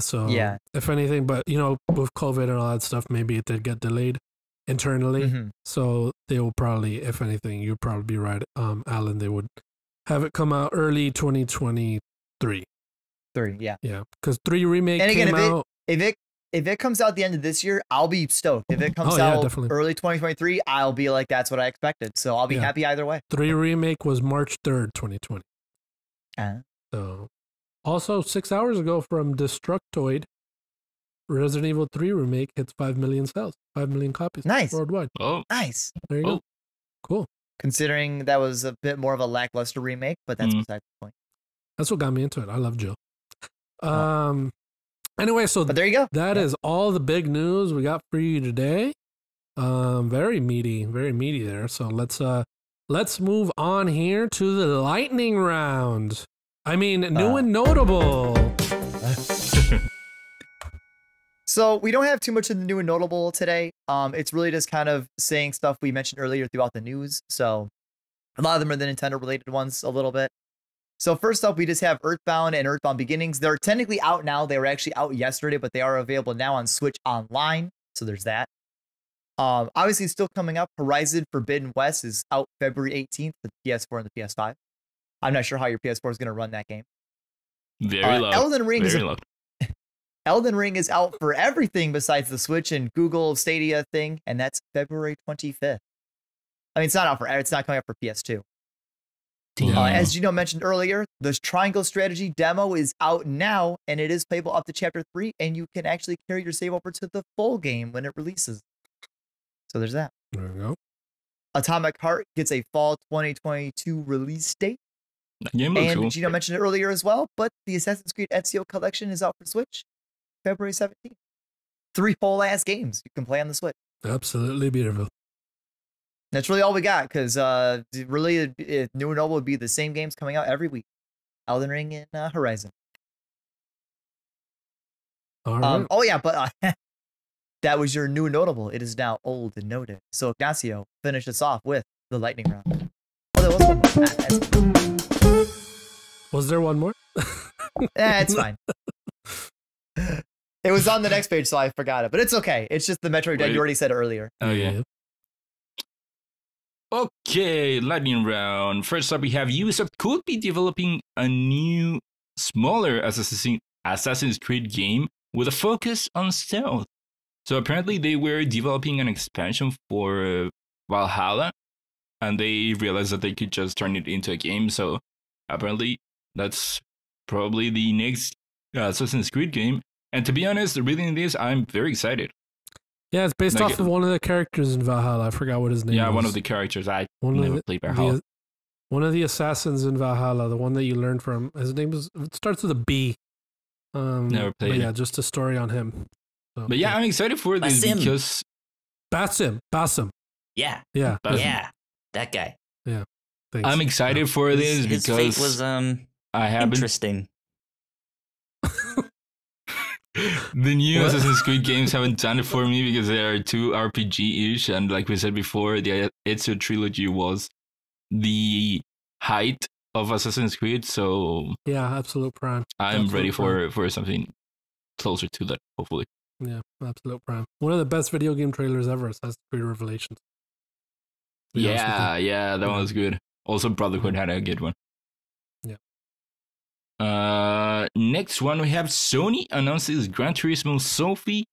So Yeah. if anything, but with COVID and all that stuff, maybe it did get delayed internally. Mm-hmm. So they will probably, if anything, you'd probably be right, Alan. They would have it come out early 2023. 3, yeah. Yeah, because 3 remake And again, came out. if it comes out the end of this year, I'll be stoked. If it comes yeah, out definitely. early 2023, I'll be like, that's what I expected. So I'll be happy either way. 3 remake was March 3rd, 2020. Uh-huh. So also 6 hours ago from Destructoid, Resident Evil 3 remake hits 5 million sales, 5 million copies Nice. worldwide. Oh, Nice. There you go. Cool. Considering that was a bit more of a lackluster remake, but that's beside the point. That's what got me into it. I love Jill. Anyway, so But there you go. that is all the big news we got for you today. Very meaty there. So let's move on here to the lightning round. I mean, new and notable. So we don't have too much of the new and notable today. It's really just kind of saying stuff we mentioned earlier throughout the news. So a lot of them are the Nintendo related ones a little bit. So first up, we just have Earthbound and Earthbound Beginnings. They're technically out now. They were actually out yesterday, but they are available now on Switch Online. So there's that. Obviously, still coming up, Horizon Forbidden West is out February 18th for the PS4 and the PS5. I'm not sure how your PS4 is going to run that game. very low. Elden Ring Very low. Elden Ring is out for everything besides the Switch and Google Stadia thing, and that's February 25th. I mean, it's not coming out for PS2. As Gino mentioned earlier, the Triangle Strategy demo is out now, and it is playable up to Chapter 3, and you can actually carry your save over to the full game when it releases. So there's that. There we go. Atomic Heart gets a fall 2022 release date. That game looks And cool. Gino mentioned it earlier as well, but the Assassin's Creed Ezio Collection is out for Switch February 17th. 3 whole ass games you can play on the Switch. Absolutely beautiful. That's really all we got, because really, new and noble would be the same games coming out every week. Elden Ring and Horizon. All right. Oh yeah, but that was your new and notable. It is now old and noted. So Ignacio, finish us off with the lightning round. Oh, there was one more. Was there one more? It's fine. It was on the next page, so I forgot it. But it's okay. It's just the Metroid that you already said earlier. Oh, yeah. Okay, lightning round. First up, we have Ubisoft could be developing a new, smaller Assassin's Creed game with a focus on stealth. So apparently they were developing an expansion for Valhalla, and they realized that they could just turn it into a game. So apparently that's probably the next Assassin's Creed game. And to be honest, reading this, I'm very excited. Yeah, it's based off of one of the characters in Valhalla. I forgot what his name was. Yeah, one of the characters. I never played Valhalla. One of the assassins in Valhalla, the one that you learned from. His name it starts with a B. Never played it. Yeah, just a story on him. So, but yeah, I'm excited for this because... Basim. Yeah. Yeah. Basim. Yeah. That guy. Yeah. Thanks. I'm excited for this his because... fate was I haven't... interesting. The new Assassin's Creed games haven't done it for me because they are too RPG-ish, and like we said before, the Ezio trilogy was the height of Assassin's Creed, so yeah, Absolute Prime. I'm ready for something closer to that, hopefully. Yeah, Absolute Prime. One of the best video game trailers ever, Assassin's Creed Revelations. Yeah, that one was good. Also, Brotherhood had a good one. Yeah. Next one, we have Sony announces Gran Turismo Sophie.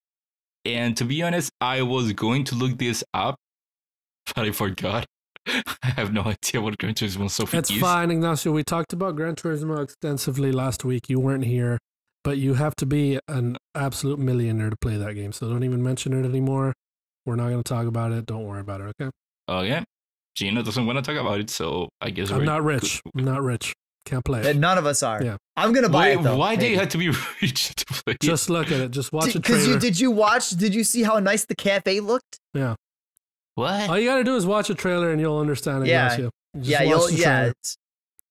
And to be honest, I was going to look this up, but I forgot. I have no idea what Gran Turismo Sophie is. It's fine, Ignacio. We talked about Gran Turismo extensively last week. You weren't here, but you have to be an absolute millionaire to play that game. So don't even mention it anymore. We're not going to talk about it. Don't worry about it, okay? Okay. Gino doesn't want to talk about it, so I guess I'm not rich. I'm not rich. Can't play it. None of us are. Yeah. I'm gonna buy it though. Why do you have to be rich to play it? Just look at it. Just watch a trailer. Because did you see how nice the cafe looked? Yeah. What? All you gotta do is watch a trailer and you'll understand it. Yeah. Just Yeah, watch the trailer.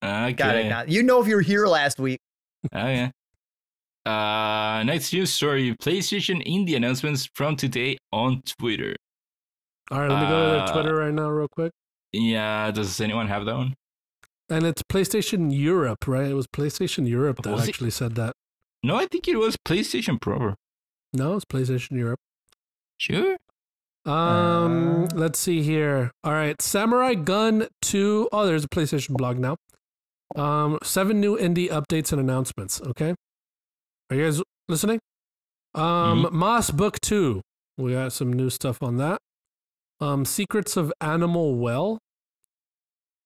Okay. Got it. You know if you were here last week. Oh yeah. Next news story: PlayStation India announcements from today on Twitter. All right, let me go to their Twitter right now, real quick. Yeah, does anyone have that one? And it's PlayStation Europe, right? It was PlayStation Europe that Was it? actually said that. No, I think it was PlayStation Pro. No, it's PlayStation Europe. Sure. Let's see here. All right, Samurai Gun 2. Oh, there's a PlayStation blog now. 7 new indie updates and announcements. Okay, are you guys listening? Moss Book 2. We got some new stuff on that. Secrets of Animal Well.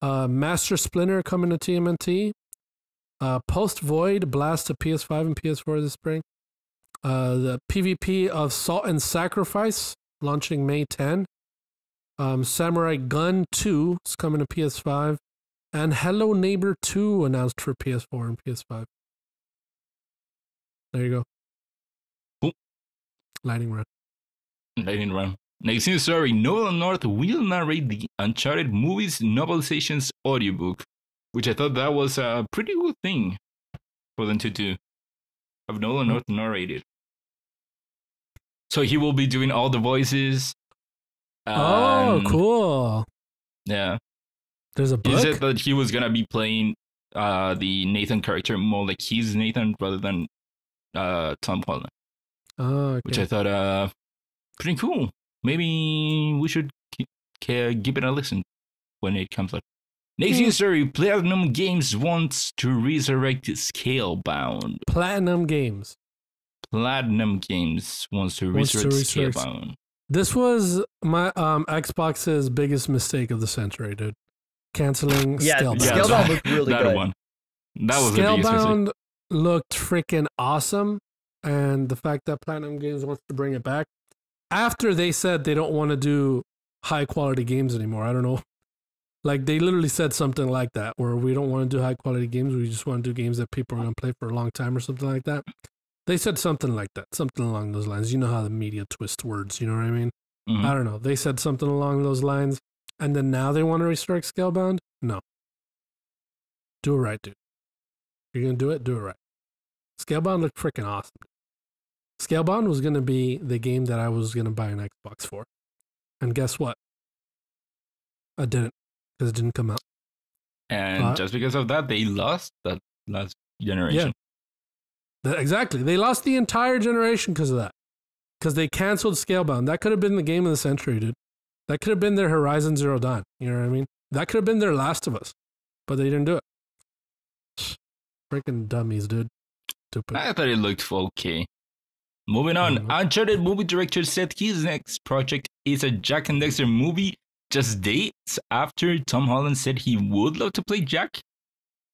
Master Splinter coming to TMNT. Post Void Blast to PS5 and PS4 this spring. The PvP of Salt and Sacrifice launching May 10. Samurai Gun 2 is coming to PS5. And Hello Neighbor 2 announced for PS4 and PS5. There you go. Cool. Lightning round. Lightning round. Next news story: Nolan North will narrate the Uncharted Movie's novelization's audiobook, which I thought that was a pretty good thing for them to do. Have Nolan North narrated. So he will be doing all the voices. Oh, cool. Yeah. There's a book? He said that he was going to be playing the Nathan character more like he's Nathan rather than Tom Holland. Oh, okay. Which I thought pretty cool. Maybe we should give it a listen when it comes out. Next news story: Platinum Games wants to resurrect Scalebound. Platinum Games wants to resurrect Scalebound. This was my Xbox's biggest mistake of the century, dude. Canceling Scalebound. Yeah, Scalebound looked really good. That was the biggest Scalebound mistake. looked freaking awesome, and the fact that Platinum Games wants to bring it back after they said they don't want to do high quality games anymore. I don't know. Like, they literally said something like that, where we don't want to do high quality games. We just want to do games that people are going to play for a long time or something like that. They said something like that, something along those lines. You know how the media twists words, you know what I mean? Mm-hmm. I don't know. They said something along those lines, and then now they want to restrict Scalebound? No. Do it right, dude. If you're going to do it, do it right. Scalebound looked freaking awesome. Scalebound was going to be the game that I was going to buy an Xbox for. And guess what? I didn't, because it didn't come out. And just because of that, they lost that last generation. Yeah. Exactly. They lost the entire generation because of that. Because they canceled Scalebound. That could have been the game of the century, dude. That could have been their Horizon Zero Dawn. You know what I mean? That could have been their Last of Us. But they didn't do it. Freaking dummies, dude. Stupid. I thought it looked okay. Moving on, Uncharted movie director said his next project is a Jack and Dexter movie just days after Tom Holland said he would love to play Jack.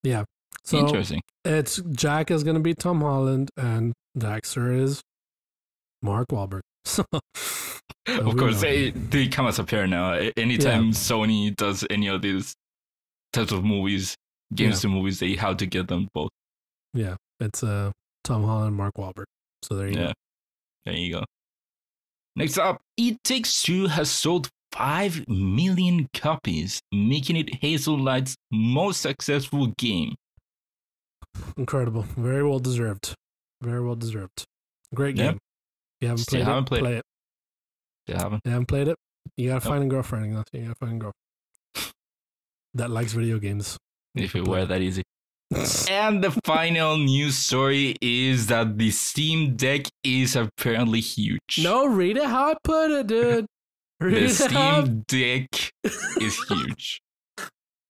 Yeah. So interesting. It's Jack is going to be Tom Holland and Dexter is Mark Wahlberg. So, of course, they come as a pair now. Anytime Sony does any of these types of movies, games to movies, they have to get them both. Yeah, it's Tom Holland, Mark Wahlberg. So there you go. There you go. Next up, It Takes Two has sold 5 million copies, making it Hazellight's most successful game. Incredible. Very well deserved. Very well deserved. Great game. If you haven't played it, play it. Still haven't. You haven't played it? You gotta find a girlfriend. You gotta find a girlfriend that likes video games. If it were that easy. And the final news story is that the Steam Deck is apparently huge. No, read it how I put it, dude. The Steam Deck is huge.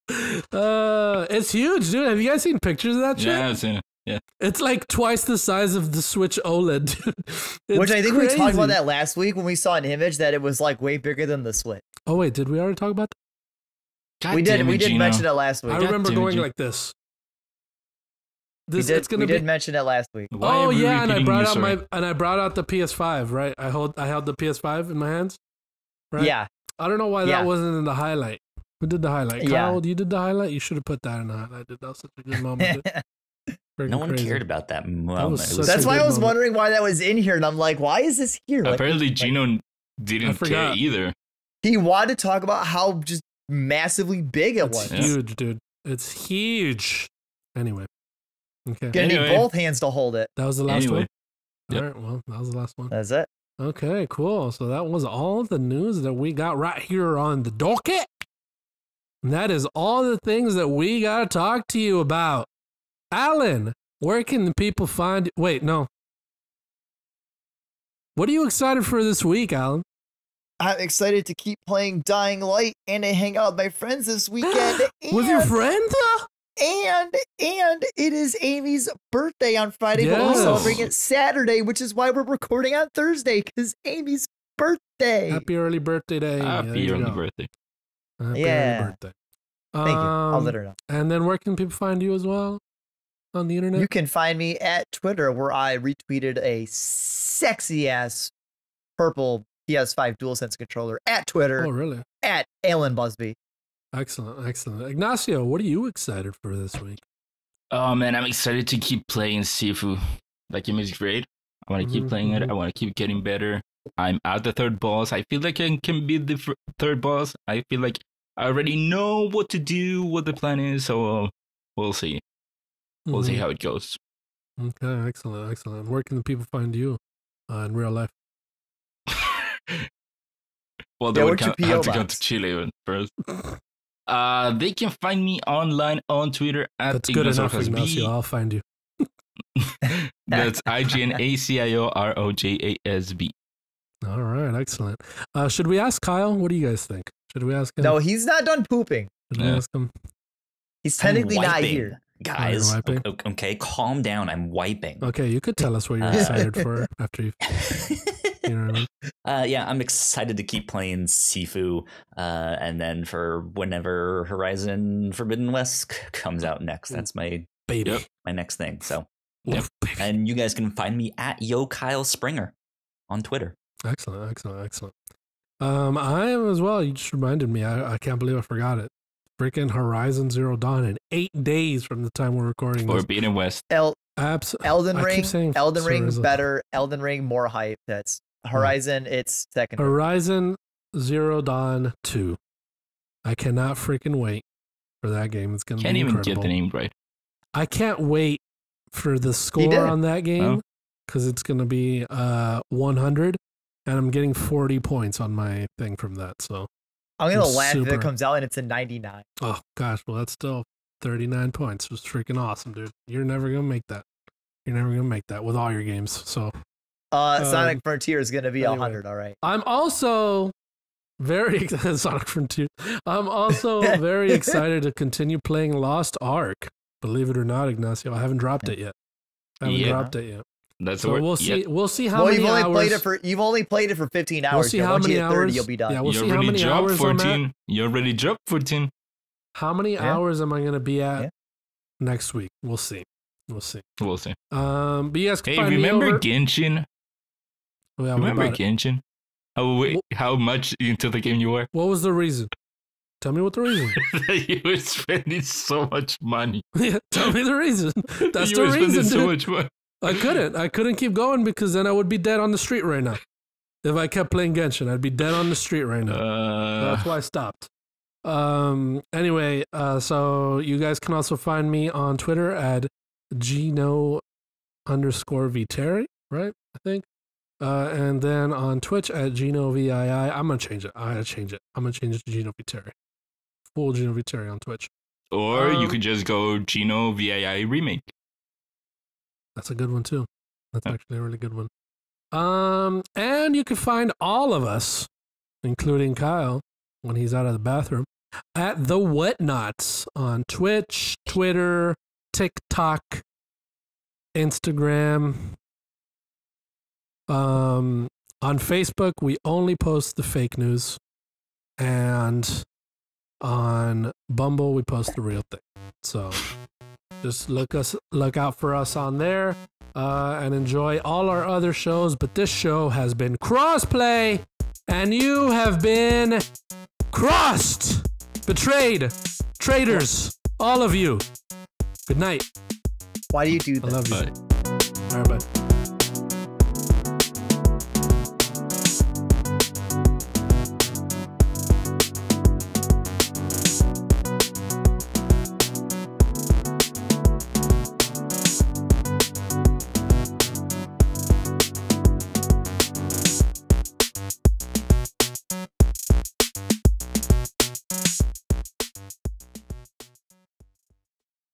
It's huge, dude. Have you guys seen pictures of that shit? Yeah, I've seen it. Yeah. It's like twice the size of the Switch OLED, dude. Which I think we talked about that last week when we saw an image that it was like way bigger than the Switch. Oh wait, did we already talk about that? We did mention it last week. I remember going like this. We did mention it last week. Oh yeah, and I brought out the PS5, right? I held the PS5 in my hands. Right? Yeah. I don't know why that wasn't in the highlight. Who did the highlight? Yeah. Kyle, you did the highlight? You should have put that in the highlight. That was such a good moment. No one cared about that moment. That's why I was wondering why that was in here, and I'm like, why is this here? Apparently, Gino didn't care either. He wanted to talk about how just massively big it was. It's huge, dude. It's huge. Anyway. Okay. Gonna need both hands to hold it. That was the last one? Yep. All right, well, that was the last one. That's it. Okay, cool. So that was all the news that we got right here on the docket. And that is all the things that we got to talk to you about. Alan, where can the people find... Wait, no. What are you excited for this week, Alan? I'm excited to keep playing Dying Light and to hang out with my friends this weekend. With your friend? And it is Amy's birthday on Friday, but we're celebrating it Saturday, which is why we're recording on Thursday, because Amy's birthday. Happy early birthday to Amy. Happy early birthday. Happy early birthday. Thank you. I'll let her know. And then where can people find you as well on the internet? You can find me at Twitter, where I retweeted a sexy-ass purple PS5 DualSense controller at Twitter. Oh, really? At Alan Busby. Excellent, excellent. Ignacio, what are you excited for this week? Oh, man, I'm excited to keep playing Sifu. That game is great. I want to keep playing it. I want to keep getting better. I'm at the third boss. I feel like I can beat the third boss. I feel like I already know what to do, what the plan is, so we'll see. We'll see how it goes. Okay, excellent, excellent. Where can the people find you in real life? Well, they would have to come to Chile first. They can find me online on Twitter at That's good enough, Ignacio. I'll find you. That's IGNACIOROJASB. All right, excellent. Should we ask Kyle? What do you guys think? Should we ask him? No, he's not done pooping. Should we ask him? He's technically not here. Guys, okay, calm down. I'm wiping. Okay, you could tell us what you're excited for after you. You know what I mean? Yeah, I'm excited to keep playing Sifu, and then for whenever Horizon Forbidden West comes out next, that's my my next thing. So, and you guys can find me at Yo Kyle Springer on Twitter. Excellent, excellent, excellent. I am as well. You just reminded me. I can't believe I forgot it. Freaking Horizon Zero Dawn in 8 days from the time we're recording this. Forbidden West. Elden Ring better. Elden Ring more hype. That's Horizon. It's second. Horizon Zero Dawn 2. I cannot freaking wait for that game. It's gonna be incredible. Can't even get the name right. I can't wait for the score on that game because it's gonna be 100, and I'm getting 40 points on my thing from that. So. I'm going to laugh if it comes out and it's a 99. Oh, gosh. Well, that's still 39 points. It was freaking awesome, dude. You're never going to make that. You're never going to make that with all your games. So, Sonic Frontier is going to be 100. All right. I'm also very Sonic Frontier. I'm also very excited to continue playing Lost Ark. Believe it or not, Ignacio, I haven't dropped it yet. That's so we'll see. We'll see how many hours. You've only played it for 15 hours. We'll see how many hours. 30, you'll be done. Yeah, we'll see how many hours 14. You already dropped 14. How many hours am I going to be at next week? We'll see. We'll see. We'll see. But you guys can find remember me over... Genshin? Oh, yeah, remember Genshin? How much into the game you were? What was the reason? Tell me what the reason. You were spending so much money. Tell me the reason. That's you the were reason. Spending so much money. I couldn't keep going because then I would be dead on the street right now. If I kept playing Genshin, I'd be dead on the street right now. That's why I stopped. Anyway, so you guys can also find me on Twitter at Gino_Viteri, right? I think. And then on Twitch at Gino VII. I'm gonna change it. I gotta change it. I'm gonna change it to Gino Viteri. Full Gino Viteri on Twitch. Or you could just go Gino VII Remake. That's a good one too. That's actually a really good one. And you can find all of us, including Kyle, when he's out of the bathroom, at the Whatnauts on Twitch, Twitter, TikTok, Instagram. On Facebook, we only post the fake news, and on Bumble, we post the real thing. So just look out for us on there, and enjoy all our other shows. But this show has been Crossplay, and you have been crossed. Betrayed. Traitors. All of you. Good night. Why do you do I that? love you. Bye. All right, bye.